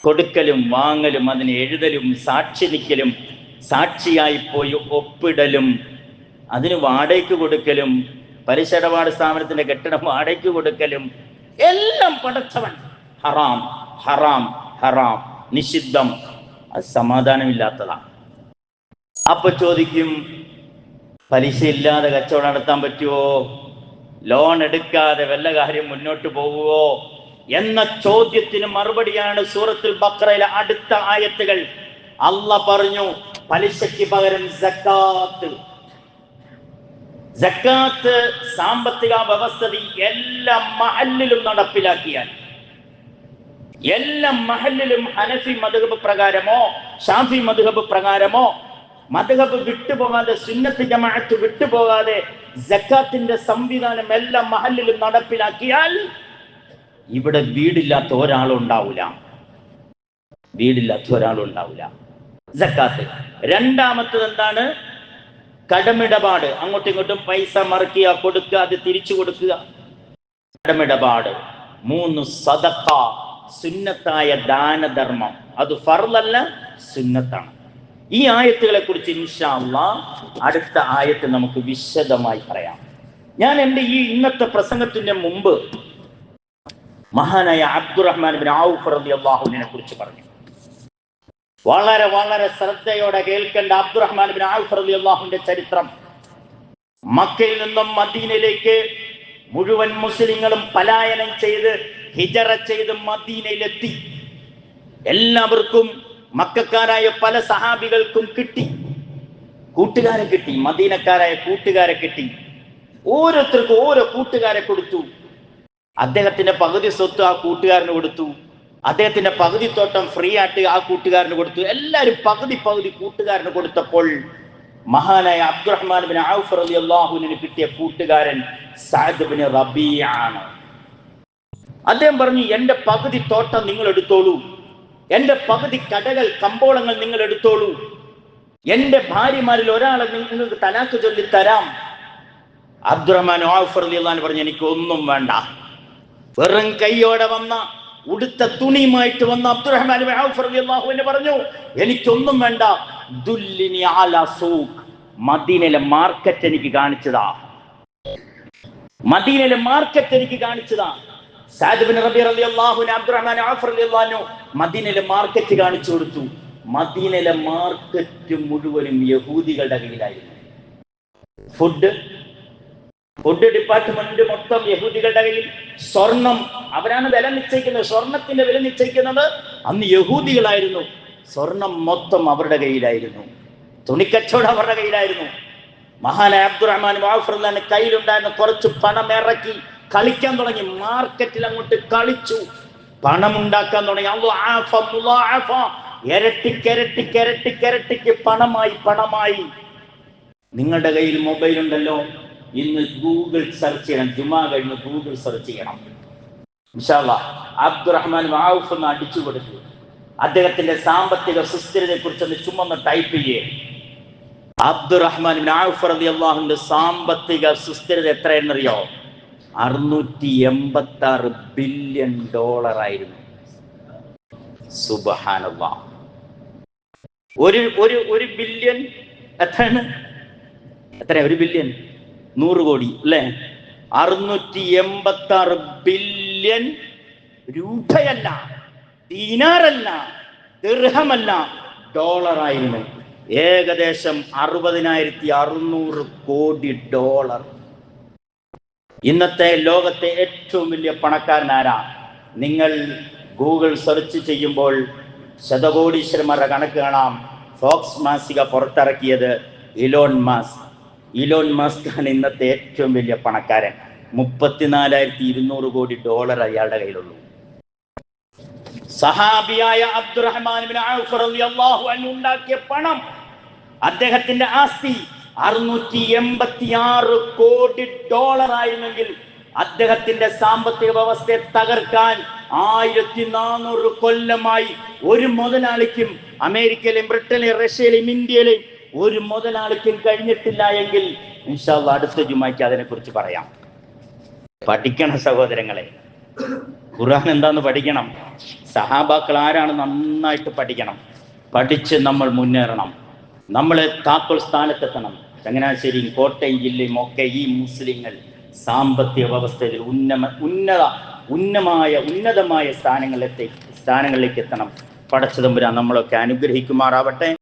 കൊടുക്കലും വാങ്ങലും, അതിന് എഴുതലും, സാക്ഷി നിൽക്കലും, സാക്ഷിയായി പോയി ഒപ്പിടലും, അതിന് വാടകയ്ക്ക് കൊടുക്കലും, പലിശ ഇടപാട് സ്ഥാപനത്തിന്റെ കെട്ടിടം വാടകയ്ക്ക് കൊടുക്കലും, എല്ലാം പടച്ചവൻ ഹറാം, ഹറാം, ഹറാം, നിഷിദ്ധം. അത് സമാധാനമില്ലാത്തതാണ്. അപ്പൊ ചോദിക്കും, പലിശ ഇല്ലാതെ കച്ചവടം നടത്താൻ പറ്റുമോ? ലോൺ എടുക്കാതെ വല്ല കാര്യം മുന്നോട്ട് പോകുമോ എന്ന ചോദ്യത്തിന് മറുപടിയാണ് സൂറത്തുൽ ബഖറയിലെ അടുത്ത ആയത്തുകൾ. അല്ലാഹ് പറഞ്ഞു, പലിശയ്ക്ക് പകരം സക്കാത്ത്. സക്കാത്ത് സാമ്പത്തിക വ്യവസ്ഥിതി എല്ലാ മഹല്ലിലും നടപ്പിലാക്കിയാൽ, എല്ലാ മഹല്ലിലും ഹനഫി മദ്ഹബ് പ്രകാരമോ ഷാഫി മദ്ഹബ് പ്രകാരമോ മദ്ഹബ് വിട്ടുപോകാതെ, സുന്നത്ത് ജമാഅത്ത് വിട്ടുപോകാതെ സക്കാത്തിന്റെ സംവിധാനം എല്ലാ മഹല്ലിലും നടപ്പിലാക്കിയാൽ ഇവിടെ വീടില്ലാത്ത ഒരാളുണ്ടാവില്ല. സക്കാത്ത്. രണ്ടാമത്തത് എന്താണ്? കടമിടപാട്. അങ്ങോട്ടും ഇങ്ങോട്ടും പൈസ മറിക്കുക, കൊടുക്കുക, അത് തിരിച്ചു കൊടുക്കുക, കടമിടപാട്. 3 സദഖ, സുന്നത്തായ ദാനധർമ്മം. അത് ഫർളല്ല, സുന്നത്താണ്. ഈ ആയത്തുകളെ കുറിച്ച് ഇൻഷാ അല്ലാഹ് അടുത്ത ആയത്ത് നമുക്ക് വിശദമായി പറയാം. ഞാൻ എൻ്റെ ഈ ഇന്നത്തെ പ്രസംഗത്തിന്റെ മുമ്പ് മഹാനായ അബ്ദുറഹ്മാൻ ഇബ്നു ഔഫ് റളിയല്ലാഹു അൻഹുവിനെ കുറിച്ച് പറഞ്ഞു. വളരെ വളരെ ശ്രദ്ധയോടെ കേൾക്കേണ്ട അബ്ദുറഹ്മാൻ ഇബ്നു ഔഫ് റളിയല്ലാഹുവിന്റെ ചരിത്രം. മക്കയിൽ നിന്നും മദീനയിലേക്ക് മുഴുവൻ മുസ്ലിങ്ങളും പലായനം ചെയ്ത് ഹിജറ ചെയ്ത് മദീനയിലെത്തി. എല്ലാവർക്കും മക്കക്കാരായ പല സഹാബികൾക്കും കിട്ടി, കൂട്ടുകാരെ കിട്ടി, മദീനക്കാരായ കൂട്ടുകാരെ കിട്ടി. ഓരോരുത്തർക്കും ഓരോ കൂട്ടുകാരെ കൊടുത്തു. അദ്ദേഹത്തിന്റെ പകുതി സ്വത്ത് ആ കൂട്ടുകാരന് കൊടുത്തു, അദ്ദേഹത്തിന്റെ പകുതി തോട്ടം ഫ്രീ ആയിട്ട് ആ കൂട്ടുകാരന് കൊടുത്തു. എല്ലാവരും പകുതി പകുതി കൂട്ടുകാരന് കൊടുത്തപ്പോൾ മഹാനായ അബ്ദുറഹ്മാൻ ഇബ്നു ഔഫ് റളിയല്ലാഹു അൻഹുവിന് കിട്ടിയ കൂട്ടുകാരൻ സഅദ് ഇബ്നു റബീഅ ആണ്. അദ്ദേഹം പറഞ്ഞു, എന്റെ പകുതി തോട്ടം നിങ്ങൾ എടുത്തോളൂ, എന്റെ പകുതി കടകൾ കമ്പോളങ്ങൾ നിങ്ങൾ എടുത്തോളൂ, എന്റെ ഭാര്യമാരിൽ ഒരാളെ നിങ്ങൾക്ക് തലാഖ് ചൊല്ലി തരാം. അബ്ദുറഹ്മാൻ ഔഫ് റളിയല്ലാഹു അൻഹു പറഞ്ഞു, എനിക്കൊന്നും വേണ്ട. വെറും കൈയോടെ വന്ന ഉടുത്ത തുണിയുമായിട്ട് വന്ന അബ്ദുറഹ്മാൻ ഔഫ് റളിയല്ലാഹു അൻഹു പറഞ്ഞു, എനിക്കൊന്നും വേണ്ട, ദുല്ലിനി അലാ സൂഖ്, മദീനയിലെ മാർക്കറ്റ് എനിക്ക് കാണിച്ചതാ, മദീനയിലെ മാർക്കറ്റ് എനിക്ക് കാണിച്ചതാ. സഅദ് ഇബ്നു റബീഅ റളിയല്ലാഹു അൻഹു അബ്ദുറഹ്മാൻ ഔഫ് റളിയല്ലാഹു അൻഹു മദീനയിലെ മാർക്കറ്റ് കാണിച്ചു കൊടുത്തു. മദീനയിലെ മാർക്കറ്റ് മുഴുവനും യഹൂദികളുടെ കയ്യിലായിരുന്നു. ഫുഡ് ഡിപ്പാർട്ട്മെന്റ് മൊത്തം യഹൂദികളുടെ കയ്യിൽ. സ്വർണം അവരാണ് വില നിശ്ചയിക്കുന്നത്, സ്വർണത്തിന്റെ വില നിശ്ചയിക്കുന്നത് അന്ന് യഹൂദികളായിരുന്നു. സ്വർണം മൊത്തം അവരുടെ കയ്യിലായിരുന്നു, തുണിക്കച്ചവടം അവരുടെ കയ്യിലായിരുന്നു. മഹാനായ അബ്ദുറഹ്മാൻ ഔഫ് റളിയല്ലാഹു അൻഹു കയ്യിലുണ്ടായിരുന്ന കുറച്ച് പണം ഇറക്കി കളിക്കാൻ തുടങ്ങി. മാർക്കറ്റിൽ അങ്ങോട്ട് കളിച്ചു, പണം ഉണ്ടാക്കാൻ തുടങ്ങി. ഇരട്ടിക്ക് പണമായി. നിങ്ങളുടെ കയ്യിൽ മൊബൈൽ ഉണ്ടല്ലോ, ഇന്ന് ഗൂഗിൾ സെർച്ച് ചെയ്യണം, ജുമാ കഴിഞ്ഞ് ഗൂഗിൾ സെർച്ച് ചെയ്യണം. ഇൻഷാ അല്ലാഹ് അബ്ദുറഹ്മാൻ ഔഫ് എന്ന് അടിച്ചു കൊടുത്തു. അദ്ദേഹത്തിന്റെ സാമ്പത്തിക സുസ്ഥിരതയെ കുറിച്ച് ചുമന്ന് ടൈപ്പ് ചെയ്യേ. അബ്ദുറഹ്മാൻ ഔഫ് റളിയല്ലാഹു അൻഹു സാമ്പത്തിക സുസ്ഥിരത എത്രയെന്നറിയോ? $686 ബില്യൺ ആയിരുന്നു. സുബ്ഹാനല്ലാഹ്. ഒരു ബില്യൺ എത്രയാണ്? എത്ര? ഒരു ബില്യൺ 100 കോടി അല്ലേ? 686 ബില്യൺ രൂപയല്ല, ദീനാറല്ല, ദിർഹമല്ല, ഡോളറായിരുന്നു. ഏകദേശം 60,600 കോടി ഡോളർ. ഇന്നത്തെ ലോകത്തെ ഏറ്റവും വലിയ പണക്കാരനാരാ? നിങ്ങൾ ഗൂഗിൾ സെർച്ച് ചെയ്യുമ്പോൾ ശതകോടീശ്വരന്മാരുടെ കണക്ക് കാണാം. ഫോക്സ് മാസിക പുറത്തിറക്കിയത് ഇലോൺ മസ്ക് ആണ് ഇന്നത്തെ ഏറ്റവും വലിയ പണക്കാരൻ. 34,200 കോടി ഡോളർ അയാളുടെ കയ്യിലുള്ളൂ. സഹാബിയായ അബ്ദുറഹ്മാൻ ഇബ്നു ഔഫ് റളിയല്ലാഹു അൻഹു ഉണ്ടാക്കിയ പണം, അദ്ദേഹത്തിന്റെ ആസ്തി 686 കോടി ഡോളർ ആയിരുന്നെങ്കിൽ അദ്ദേഹത്തിന്റെ സാമ്പത്തിക വ്യവസ്ഥയെ തകർക്കാൻ 1400 കൊല്ലമായി ഒരു മുതലാളിക്കും, അമേരിക്കയിലെയും ബ്രിട്ടനിലെയും റഷ്യയിലെയും ഇന്ത്യയിലെയും ഒരു മുതലാളിക്കും കഴിഞ്ഞിട്ടില്ല എങ്കിൽ ഇൻഷാ അല്ലാഹ് അടുത്ത ജുമായ്ക്ക് അതിനെക്കുറിച്ച് പറയാം. പഠിക്കണം സഹോദരങ്ങളെ, ഖുർആൻ എന്താന്ന് പഠിക്കണം. സഹാബാക്കൾ ആരാണ് നന്നായിട്ട് പഠിക്കണം. പഠിച്ച് നമ്മൾ മുന്നേറണം. നമ്മൾ താക്കോൽ സ്ഥാനത്തെത്തണം. ചങ്ങനാശ്ശേരിയും കോട്ടയം ജില്ലയും ഒക്കെ ഈ മുസ്ലിങ്ങൾ സാമ്പത്തിക വ്യവസ്ഥയിൽ ഉന്നതമായ സ്ഥാനങ്ങളിലേക്ക് എത്തണം. പടച്ചതമ്പുരാൻ നമ്മളൊക്കെ അനുഗ്രഹിക്കുമാറാവട്ടെ.